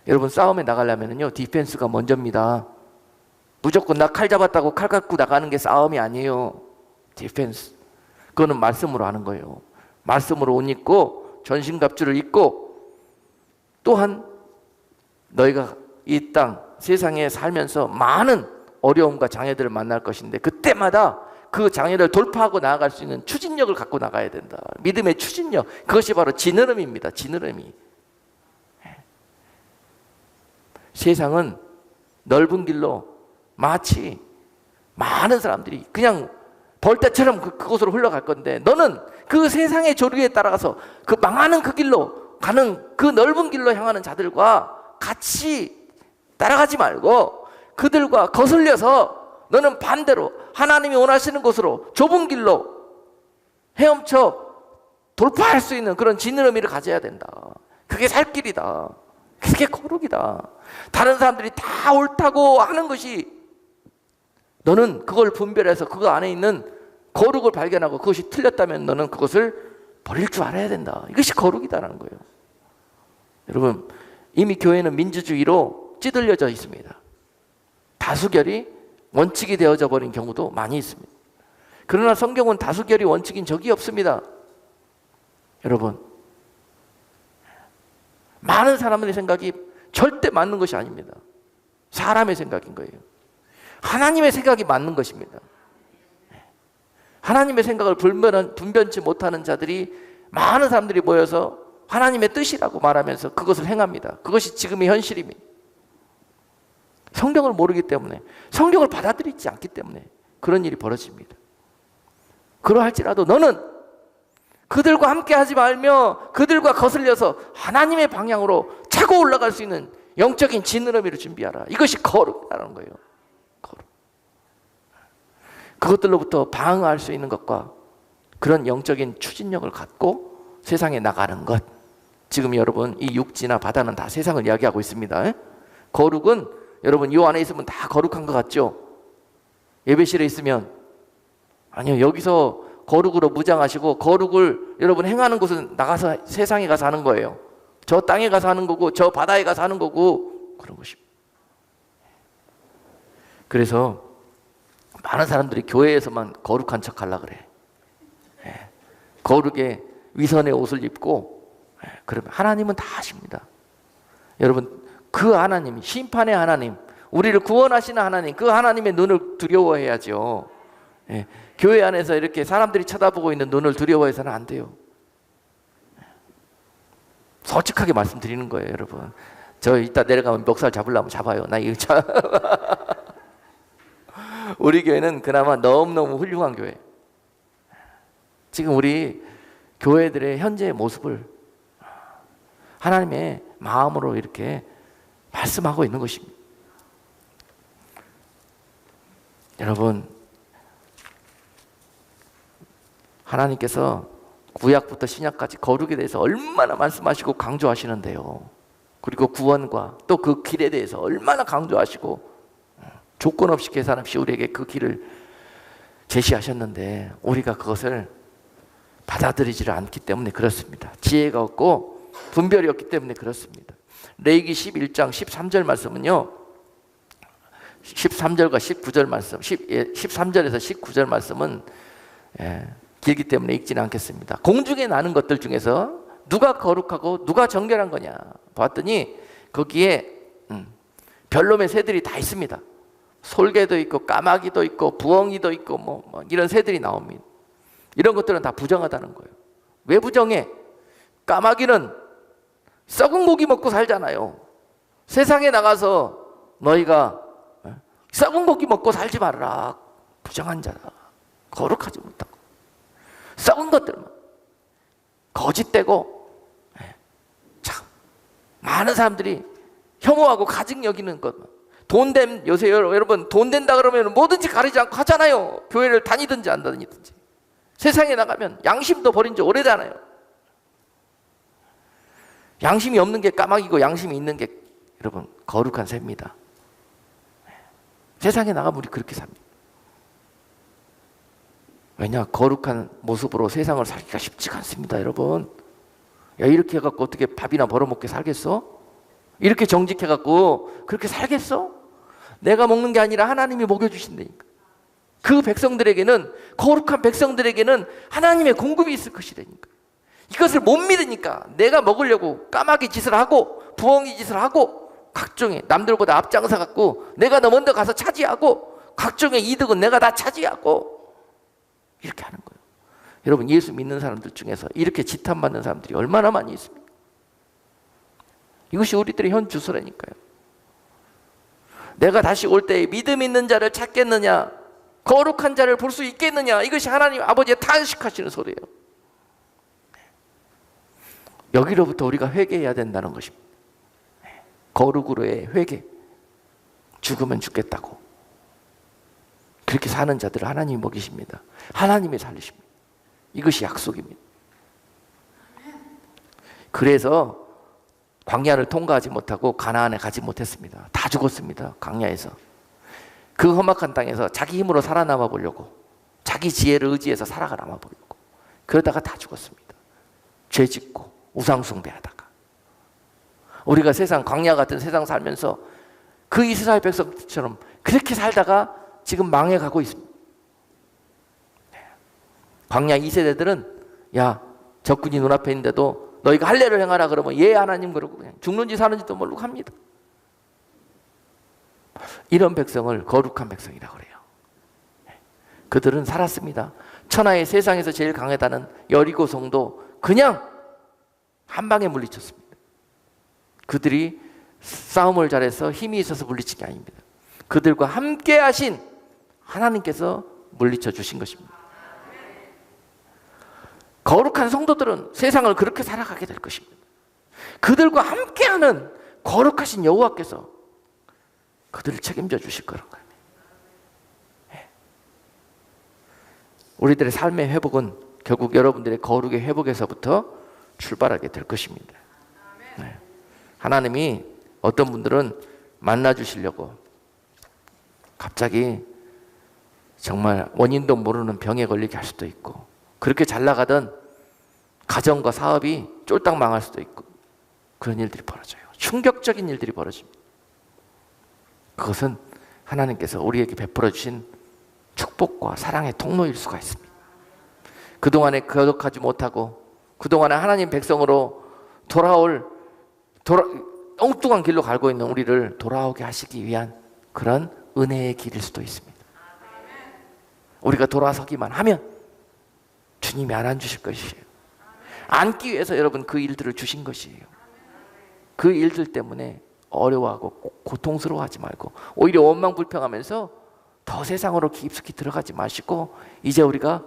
여러분, 싸움에 나가려면요 디펜스가 먼저입니다. 무조건 나 칼 잡았다고 칼 갖고 나가는 게 싸움이 아니에요. 디펜스. 그거는 말씀으로 하는 거예요. 말씀으로 옷 입고 전신갑주를 입고, 또한 너희가 이 땅 세상에 살면서 많은 어려움과 장애들을 만날 것인데 그때마다 그 장애를 돌파하고 나아갈 수 있는 추진력을 갖고 나가야 된다. 믿음의 추진력. 그것이 바로 지느러미입니다. 지느러미. 세상은 넓은 길로 마치 많은 사람들이 그냥 벌떼처럼 그곳으로 흘러갈 건데, 너는 그 세상의 조류에 따라가서 그 망하는 그 길로 가는, 그 넓은 길로 향하는 자들과 같이 따라가지 말고 그들과 거슬려서 너는 반대로 하나님이 원하시는 곳으로 좁은 길로 헤엄쳐 돌파할 수 있는 그런 지느러미를 가져야 된다. 그게 살 길이다. 그게 거룩이다. 다른 사람들이 다 옳다고 하는 것이, 너는 그걸 분별해서 그 안에 있는 거룩을 발견하고 그것이 틀렸다면 너는 그것을 버릴 줄 알아야 된다. 이것이 거룩이다라는 거예요. 여러분, 이미 교회는 민주주의로 찌들려져 있습니다. 다수결이 원칙이 되어져 버린 경우도 많이 있습니다. 그러나 성경은 다수결이 원칙인 적이 없습니다. 여러분, 많은 사람들의 생각이 절대 맞는 것이 아닙니다. 사람의 생각인 거예요. 하나님의 생각이 맞는 것입니다. 하나님의 생각을 분변치 못하는 자들이, 많은 사람들이 모여서 하나님의 뜻이라고 말하면서 그것을 행합니다. 그것이 지금의 현실입니다. 성경을 모르기 때문에, 성경을 받아들이지 않기 때문에 그런 일이 벌어집니다. 그러할지라도 너는 그들과 함께 하지 말며 그들과 거슬려서 하나님의 방향으로 차고 올라갈 수 있는 영적인 지느러미를 준비하라. 이것이 거룩이라는 거예요. 거룩. 그것들로부터 방어할 수 있는 것과 그런 영적인 추진력을 갖고 세상에 나가는 것, 지금 여러분 이 육지나 바다는 다 세상을 이야기하고 있습니다. 거룩은 여러분 이 안에 있으면 다 거룩한 것 같죠? 예배실에 있으면 아니요, 여기서 거룩으로 무장하시고 거룩을 여러분 행하는 곳은 나가서 세상에 가서 하는 거예요. 저 땅에 가서 하는 거고 저 바다에 가서 하는 거고 그런 것입니다. 그래서 많은 사람들이 교회에서만 거룩한 척 하려고 그래. 거룩의 위선의 옷을 입고 그러면 하나님은 다 아십니다. 여러분 그 하나님, 심판의 하나님, 우리를 구원하시는 하나님, 그 하나님의 눈을 두려워해야죠. 교회 안에서 이렇게 사람들이 쳐다보고 있는 눈을 두려워해서는 안 돼요. 솔직하게 말씀드리는 거예요, 여러분. 저 이따 내려가면 멱살 잡으려면 잡아요. 나 이거 우리 교회는 그나마 너무너무 훌륭한 교회. 지금 우리 교회들의 현재의 모습을 하나님의 마음으로 이렇게 말씀하고 있는 것입니다. 여러분, 하나님께서 구약부터 신약까지 거룩에 대해서 얼마나 말씀하시고 강조하시는데요. 그리고 구원과 또 그 길에 대해서 얼마나 강조하시고 조건 없이 계산 없이 우리에게 그 길을 제시하셨는데 우리가 그것을 받아들이지를 않기 때문에 그렇습니다. 지혜가 없고 분별이 없기 때문에 그렇습니다. 레위기 11장 13절 말씀은요, 13절과 19절 말씀, 13절에서 19절 말씀은 길기 때문에 읽지는 않겠습니다. 공중에 나는 것들 중에서 누가 거룩하고 누가 정결한 거냐 봤더니 거기에 별놈의 새들이 다 있습니다. 솔개도 있고 까마귀도 있고 부엉이도 있고 뭐 이런 새들이 나옵니다. 이런 것들은 다 부정하다는 거예요. 왜 부정해? 까마귀는 썩은 고기 먹고 살잖아요. 세상에 나가서 너희가 썩은 고기 먹고 살지 말라. 부정한 자라. 거룩하지 못하고 썩은 것들만 거짓되고 참 많은 사람들이 혐오하고 가증 여기는 것만. 돈된 요새 여러분 돈 된다 그러면 뭐든지 가리지 않고 하잖아요. 교회를 다니든지 안 다니든지. 세상에 나가면 양심도 버린 지 오래잖아요. 양심이 없는 게 까마귀고 양심이 있는 게 여러분 거룩한 새입니다. 세상에 나가면 우리 그렇게 삽니다. 왜냐? 거룩한 모습으로 세상을 살기가 쉽지가 않습니다, 여러분. 야, 이렇게 해갖고 어떻게 밥이나 벌어먹게 살겠어? 이렇게 정직해갖고 그렇게 살겠어? 내가 먹는 게 아니라 하나님이 먹여주신다니까. 그 백성들에게는, 거룩한 백성들에게는 하나님의 공급이 있을 것이라니까. 이것을 못 믿으니까 내가 먹으려고 까마귀 짓을 하고 부엉이 짓을 하고 각종의 남들보다 앞장서 갖고 내가 더 먼저 가서 차지하고 각종의 이득은 내가 다 차지하고 이렇게 하는 거예요. 여러분, 예수 믿는 사람들 중에서 이렇게 지탄받는 사람들이 얼마나 많이 있습니까? 이것이 우리들의 현 주소라니까요. 내가 다시 올 때 믿음 있는 자를 찾겠느냐, 거룩한 자를 볼 수 있겠느냐, 이것이 하나님 아버지의 탄식하시는 소리예요. 여기로부터 우리가 회개해야 된다는 것입니다. 거룩으로의 회개. 죽으면 죽겠다고 그렇게 사는 자들을 하나님이 먹이십니다. 하나님이 살리십니다. 이것이 약속입니다. 그래서 광야를 통과하지 못하고 가나안에 가지 못했습니다. 다 죽었습니다. 광야에서. 그 험악한 땅에서 자기 힘으로 살아남아 보려고, 자기 지혜를 의지해서 살아남아 보려고 그러다가 다 죽었습니다. 죄 짓고 우상 숭배하다가. 우리가 세상, 광야 같은 세상 살면서 그 이스라엘 백성처럼 그렇게 살다가 지금 망해가고 있습니다. 광야 2세대들은 야, 적군이 눈앞에 있는데도 너희가 할례를 행하라 그러면 예 하나님 그러고 그냥 죽는지 사는지도 모르고 합니다. 이런 백성을 거룩한 백성이라고 그래요. 그들은 살았습니다. 천하의 세상에서 제일 강하다는 여리고 성도 그냥 한 방에 물리쳤습니다. 그들이 싸움을 잘해서 힘이 있어서 물리친 게 아닙니다. 그들과 함께 하신 하나님께서 물리쳐 주신 것입니다. 거룩한 성도들은 세상을 그렇게 살아가게 될 것입니다. 그들과 함께하는 거룩하신 여호와께서 그들을 책임져 주실 거란 거예요. 우리들의 삶의 회복은 결국 여러분들의 거룩의 회복에서부터 출발하게 될 것입니다. 하나님이 어떤 분들은 만나 주시려고 갑자기 정말 원인도 모르는 병에 걸리게 할 수도 있고, 그렇게 잘 나가던 가정과 사업이 쫄딱 망할 수도 있고, 그런 일들이 벌어져요. 충격적인 일들이 벌어집니다. 그것은 하나님께서 우리에게 베풀어 주신 축복과 사랑의 통로일 수가 있습니다. 그동안에 거룩하지 못하고 그동안에 하나님 백성으로 엉뚱한 길로 가고 있는 우리를 돌아오게 하시기 위한 그런 은혜의 길일 수도 있습니다. 우리가 돌아서기만 하면 주님이 안아주실 것이에요. 안기 위해서 여러분 그 일들을 주신 것이에요. 그 일들 때문에 어려워하고 고통스러워하지 말고 오히려 원망불평하면서 더 세상으로 깊숙이 들어가지 마시고 이제 우리가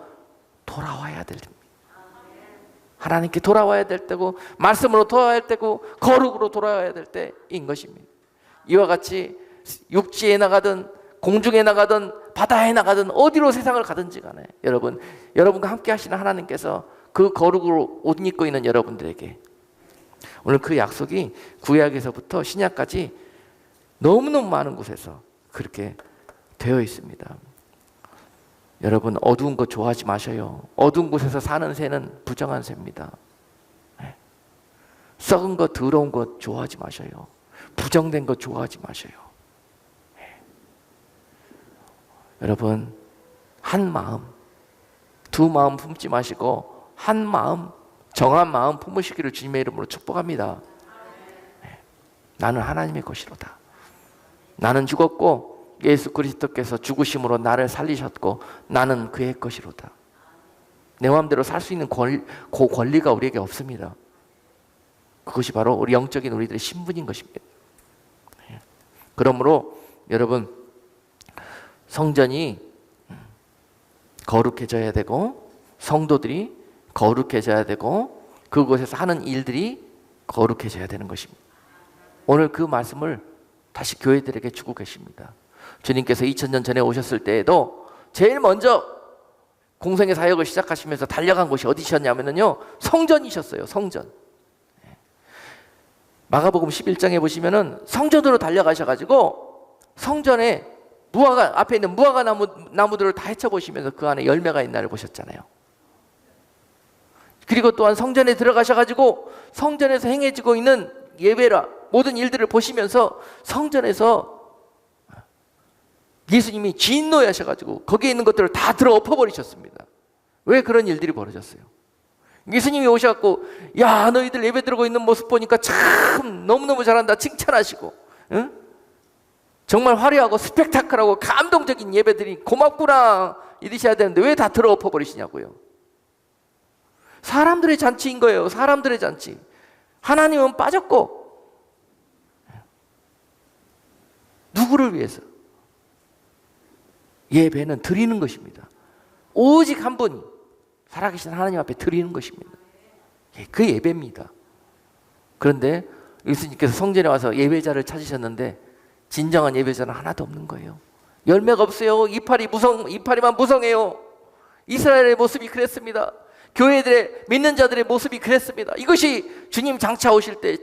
돌아와야 될 때입니다. 하나님께 돌아와야 될 때고, 말씀으로 돌아와야 될 때고, 거룩으로 돌아와야 될 때인 것입니다. 이와 같이 육지에 나가든 공중에 나가든 바다에 나가든 어디로 세상을 가든지 간에 여러분과 함께 하시는 하나님께서 그 거룩으로 옷 입고 있는 여러분들에게 오늘 그 약속이 구약에서부터 신약까지 너무너무 많은 곳에서 그렇게 되어 있습니다. 여러분, 어두운 것 좋아하지 마셔요. 어두운 곳에서 사는 새는 부정한 새입니다. 썩은 것, 더러운 것 좋아하지 마셔요. 부정된 것 좋아하지 마셔요. 여러분, 한 마음, 두 마음 품지 마시고 한 마음, 정한 마음 품으시기를 주님의 이름으로 축복합니다. 나는 하나님의 것이로다. 나는 죽었고 예수 그리스도께서 죽으심으로 나를 살리셨고 나는 그의 것이로다. 내 마음대로 살 수 있는 권리가 우리에게 없습니다. 그것이 바로 우리 영적인 우리들의 신분인 것입니다. 그러므로 여러분, 성전이 거룩해져야 되고 성도들이 거룩해져야 되고 그곳에서 하는 일들이 거룩해져야 되는 것입니다. 오늘 그 말씀을 다시 교회들에게 주고 계십니다. 주님께서 2000년 전에 오셨을 때에도 제일 먼저 공생의 사역을 시작하시면서 달려간 곳이 어디셨냐면요, 성전이셨어요. 성전. 마가복음 11장에 보시면은 성전으로 달려가셔가지고 성전에 무화과 앞에 있는 무화과 나무들을 다 헤쳐보시면서 그 안에 열매가 있나를 보셨잖아요. 그리고 또한 성전에 들어가셔가지고 성전에서 행해지고 있는 예배라 모든 일들을 보시면서 성전에서 예수님이 진노하셔가지고 거기에 있는 것들을 다 들어 엎어버리셨습니다. 왜 그런 일들이 벌어졌어요? 예수님이 오셔갖고 야, 너희들 예배 드리고 있는 모습 보니까 참 너무너무 잘한다 칭찬하시고, 응? 정말 화려하고 스펙타클하고 감동적인 예배들이 고맙구나 이러셔야 되는데 왜 다 들어 엎어버리시냐고요. 사람들의 잔치인 거예요. 사람들의 잔치. 하나님은 빠졌고 누구를 위해서? 예배는 드리는 것입니다. 오직 한 분이 살아계신 하나님 앞에 드리는 것입니다. 그 예배입니다. 그런데 예수님께서 성전에 와서 예배자를 찾으셨는데 진정한 예배자는 하나도 없는 거예요. 열매가 없어요. 이파리만 무성해요. 이스라엘의 모습이 그랬습니다. 교회들의 믿는 자들의 모습이 그랬습니다. 이것이 주님 장차 오실 때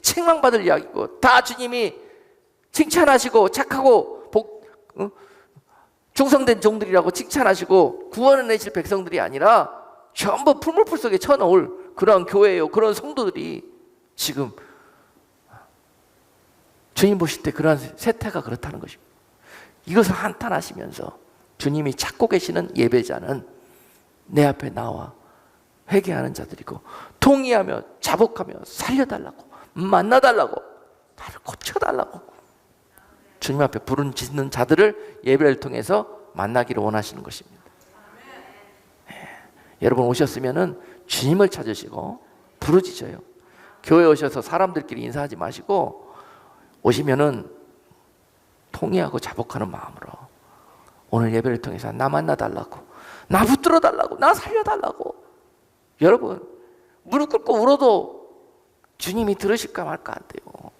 책망받을 이야기고, 다 주님이 칭찬하시고 착하고 충성된 종들이라고 칭찬하시고 구원을 내실 백성들이 아니라 전부 풀물풀 속에 쳐넣을 그런 교회예요. 그런 성도들이 지금 주님 보실 때 그러한 세태가 그렇다는 것입니다. 이것을 한탄하시면서 주님이 찾고 계시는 예배자는 내 앞에 나와 회개하는 자들이고 통의하며 자복하며 살려달라고 만나달라고 나를 고쳐달라고 주님 앞에 부르짖는 자들을 예배를 통해서 만나기를 원하시는 것입니다. 여러분 오셨으면은 주님을 찾으시고 부르짖어요. 교회 오셔서 사람들끼리 인사하지 마시고 오시면은 통회하고 자복하는 마음으로 오늘 예배를 통해서 나 만나달라고, 나 붙들어 달라고, 나 살려달라고. 여러분 무릎 꿇고 울어도 주님이 들으실까 말까 안 돼요.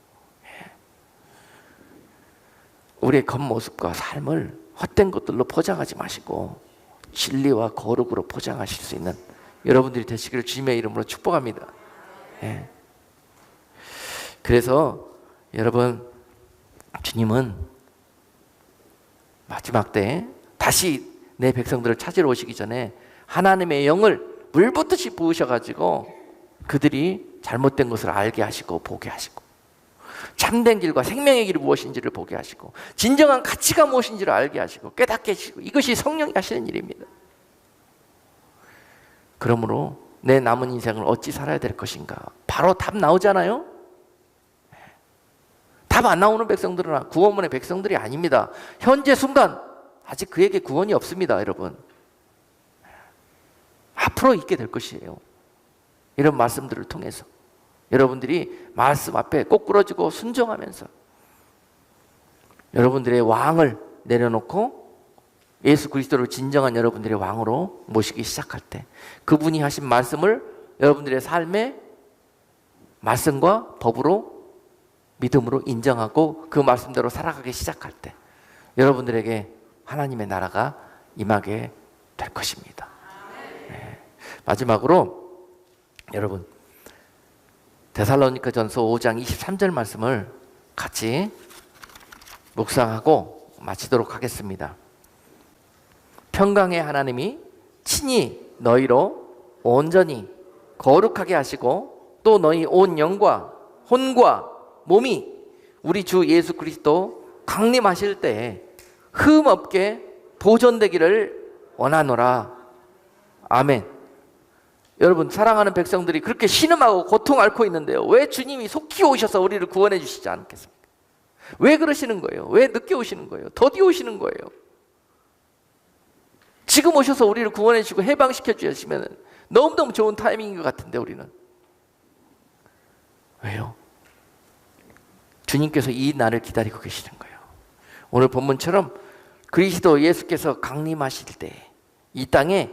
우리의 겉모습과 삶을 헛된 것들로 포장하지 마시고 진리와 거룩으로 포장하실 수 있는 여러분들이 되시기를 주님의 이름으로 축복합니다. 그래서 여러분, 주님은 마지막 때 다시 내 백성들을 찾으러 오시기 전에 하나님의 영을 물붓듯이 부으셔가지고 그들이 잘못된 것을 알게 하시고 보게 하시고, 참된 길과 생명의 길이 무엇인지를 보게 하시고, 진정한 가치가 무엇인지를 알게 하시고 깨닫게 하시고, 이것이 성령이 하시는 일입니다. 그러므로 내 남은 인생을 어찌 살아야 될 것인가? 바로 답 나오잖아요. 답 안 나오는 백성들은 구원문의 백성들이 아닙니다. 현재 순간 아직 그에게 구원이 없습니다, 여러분. 앞으로 있게 될 것이에요. 이런 말씀들을 통해서 여러분들이 말씀 앞에 꼬꾸러지고 순종하면서 여러분들의 왕을 내려놓고 예수 그리스도를 진정한 여러분들의 왕으로 모시기 시작할 때, 그분이 하신 말씀을 여러분들의 삶의 말씀과 법으로 믿음으로 인정하고 그 말씀대로 살아가기 시작할 때 여러분들에게 하나님의 나라가 임하게 될 것입니다. 네. 마지막으로 여러분, 데살로니가전서 5장 23절 말씀을 같이 묵상하고 마치도록 하겠습니다. 평강의 하나님이 친히 너희로 온전히 거룩하게 하시고, 또 너희 온 영과 혼과 몸이 우리 주 예수 그리스도 강림하실 때에 흠 없게 보존되기를 원하노라. 아멘. 여러분, 사랑하는 백성들이 그렇게 신음하고 고통 앓고 있는데요, 왜 주님이 속히 오셔서 우리를 구원해 주시지 않겠습니까? 왜 그러시는 거예요? 왜 늦게 오시는 거예요? 더디 오시는 거예요? 지금 오셔서 우리를 구원해 주시고 해방시켜 주시면 너무너무 좋은 타이밍인 것 같은데, 우리는 왜요? 주님께서 이 날을 기다리고 계시는 거예요. 오늘 본문처럼 그리스도 예수께서 강림하실 때 이 땅에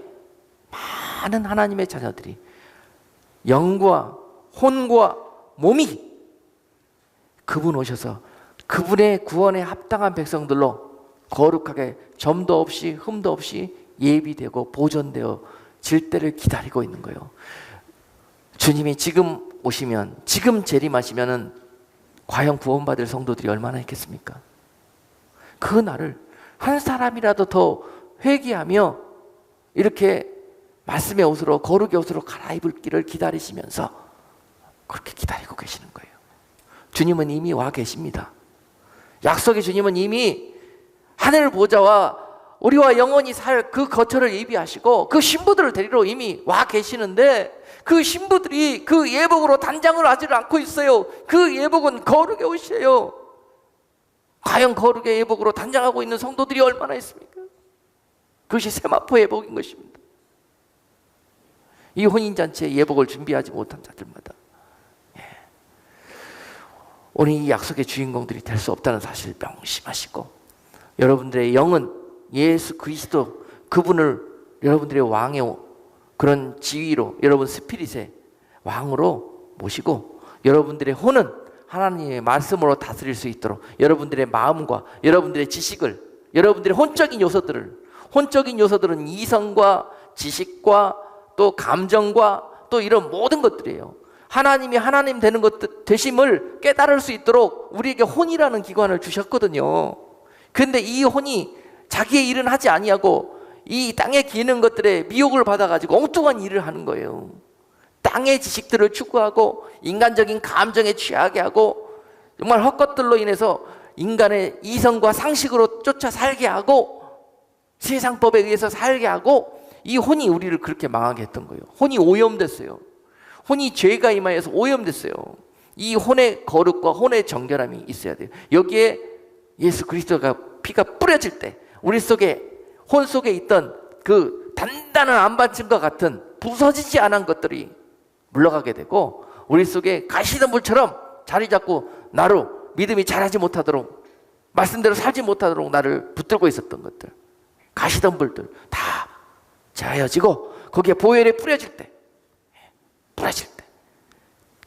많은 하나님의 자녀들이 영과 혼과 몸이 그분 오셔서 그분의 구원에 합당한 백성들로 거룩하게 점도 없이 흠도 없이 예비되고 보존되어 질 때를 기다리고 있는 거예요. 주님이 지금 오시면, 지금 재림하시면은 과연 구원받을 성도들이 얼마나 있겠습니까? 그 날을 한 사람이라도 더 회개하며 이렇게 말씀의 옷으로, 거룩의 옷으로 갈아입을 길을 기다리시면서 그렇게 기다리고 계시는 거예요. 주님은 이미 와 계십니다. 약속의 주님은 이미 하늘 보좌와 우리와 영원히 살 그 거처를 예비하시고 그 신부들을 데리러 이미 와 계시는데, 그 신부들이 그 예복으로 단장을 하지를 않고 있어요. 그 예복은 거룩의 옷이에요. 과연 거룩의 예복으로 단장하고 있는 성도들이 얼마나 있습니까? 그것이 세마포 예복인 것입니다. 이 혼인잔치의 예복을 준비하지 못한 자들마다 오늘 이 약속의 주인공들이 될 수 없다는 사실을 명심하시고, 여러분들의 영은 예수 그리스도 그분을 여러분들의 왕의 그런 지위로, 여러분 스피릿의 왕으로 모시고, 여러분들의 혼은 하나님의 말씀으로 다스릴 수 있도록 여러분들의 마음과 여러분들의 지식을, 여러분들의 혼적인 요소들은 이성과 지식과 또 감정과 또 이런 모든 것들이에요. 하나님이 하나님 되는 것 되심을 깨달을 수 있도록 우리에게 혼이라는 기관을 주셨거든요. 그런데 이 혼이 자기의 일은 하지 아니하고 이 땅에 기는 것들에 미혹을 받아가지고 엉뚱한 일을 하는 거예요. 땅의 지식들을 추구하고 인간적인 감정에 취하게 하고 정말 헛것들로 인해서 인간의 이성과 상식으로 쫓아 살게 하고 세상법에 의해서 살게 하고, 이 혼이 우리를 그렇게 망하게 했던 거예요. 혼이 오염됐어요. 혼이 죄가 임하여서 오염됐어요. 이 혼의 거룩과 혼의 정결함이 있어야 돼요. 여기에 예수 그리스도가 피가 뿌려질 때 우리 속에, 혼 속에 있던 그 단단한 안반층과 같은 부서지지 않은 것들이 물러가게 되고, 우리 속에 가시덤불처럼 자리 잡고 나로 믿음이 자라지 못하도록, 말씀대로 살지 못하도록 나를 붙들고 있었던 것들, 가시덤불들 다 자여지고 거기에 보혈이 뿌려질 때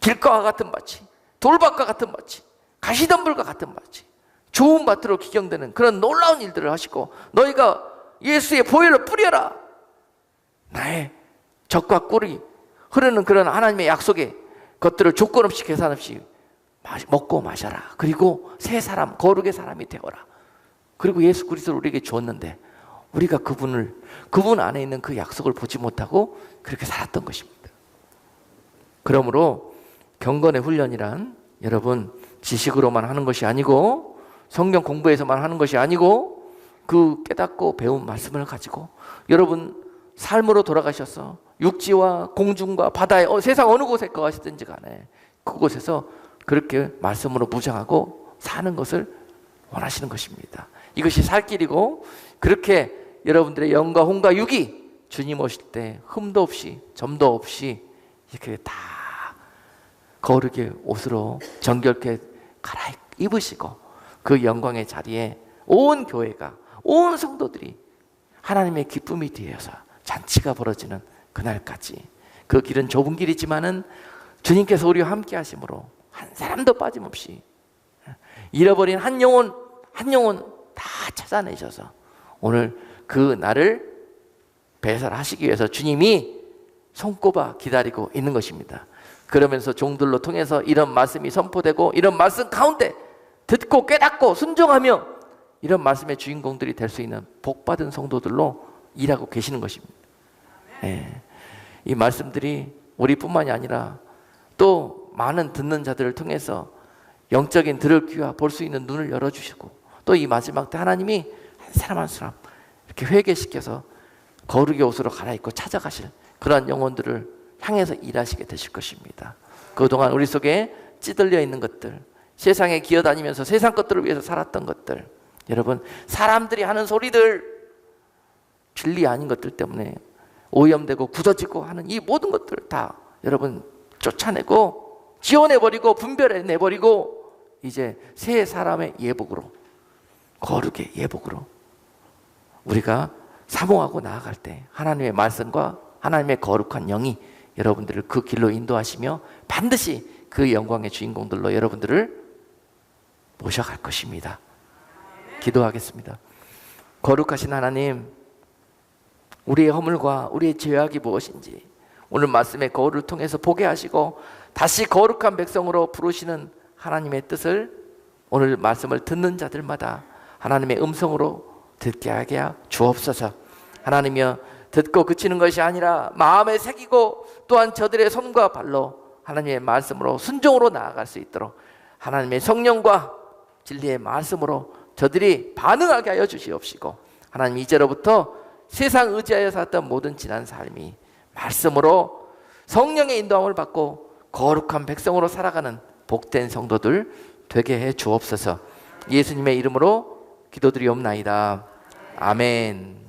길가와 같은 밭이, 돌밭과 같은 밭이, 가시덤불과 같은 밭이 좋은 밭으로 기경되는 그런 놀라운 일들을 하시고, 너희가 예수의 보혈을 뿌려라. 나의 적과 꿀이 흐르는 그런 하나님의 약속의 것들을 조건 없이 계산 없이 먹고 마셔라. 그리고 새 사람, 거룩의 사람이 되어라. 그리고 예수 그리스도를 우리에게 주었는데 우리가 그분 안에 있는 그 약속을 보지 못하고 그렇게 살았던 것입니다. 그러므로 경건의 훈련이란 여러분 지식으로만 하는 것이 아니고 성경 공부에서만 하는 것이 아니고 그 깨닫고 배운 말씀을 가지고 여러분 삶으로 돌아가셔서 육지와 공중과 바다에 세상 어느 곳에 거하시든지 간에 그곳에서 그렇게 말씀으로 무장하고 사는 것을 원하시는 것입니다. 이것이 살 길이고 그렇게 여러분들의 영과 혼과 육이 주님 오실 때 흠도 없이 점도 없이 이렇게 다 거룩의 옷으로 정결케 갈아입으시고 그 영광의 자리에 온 교회가 온 성도들이 하나님의 기쁨이 되어서 잔치가 벌어지는 그날까지 그 길은 좁은 길이지만은 주님께서 우리와 함께 하심으로 한 사람도 빠짐없이 잃어버린 한 영혼 다 찾아내셔서 오늘 그 날을 배설하시기 위해서 주님이 손꼽아 기다리고 있는 것입니다. 그러면서 종들로 통해서 이런 말씀이 선포되고 이런 말씀 가운데 듣고 깨닫고 순종하며 이런 말씀의 주인공들이 될 수 있는 복받은 성도들로 일하고 계시는 것입니다. 네. 이 말씀들이 우리뿐만이 아니라 또 많은 듣는 자들을 통해서 영적인 들을 귀와 볼 수 있는 눈을 열어주시고 또 이 마지막 때 하나님이 한 사람 한 사람 이렇게 회개시켜서 거룩의 옷으로 갈아입고 찾아가실 그런 영혼들을 향해서 일하시게 되실 것입니다. 그동안 우리 속에 찌들려 있는 것들, 세상에 기어다니면서 세상 것들을 위해서 살았던 것들, 여러분 사람들이 하는 소리들, 진리 아닌 것들 때문에 오염되고 굳어지고 하는 이 모든 것들 다 여러분 쫓아내고 지워내버리고 분별해내버리고 이제 새 사람의 예복으로, 거룩의 예복으로 우리가 사모하고 나아갈 때 하나님의 말씀과 하나님의 거룩한 영이 여러분들을 그 길로 인도하시며 반드시 그 영광의 주인공들로 여러분들을 모셔갈 것입니다. 기도하겠습니다. 거룩하신 하나님, 우리의 허물과 우리의 죄악이 무엇인지 오늘 말씀의 거울을 통해서 보게 하시고 다시 거룩한 백성으로 부르시는 하나님의 뜻을 오늘 말씀을 듣는 자들마다 하나님의 음성으로 듣게 하게 주옵소서. 하나님이여, 듣고 그치는 것이 아니라 마음에 새기고 또한 저들의 손과 발로 하나님의 말씀으로 순종으로 나아갈 수 있도록 하나님의 성령과 진리의 말씀으로 저들이 반응하게 하여 주시옵시고, 하나님 이제로부터 세상 의지하여 살았던 모든 지난 삶이 말씀으로 성령의 인도함을 받고 거룩한 백성으로 살아가는 복된 성도들 되게 해 주옵소서. 예수님의 이름으로 기도드리옵나이다. 아멘.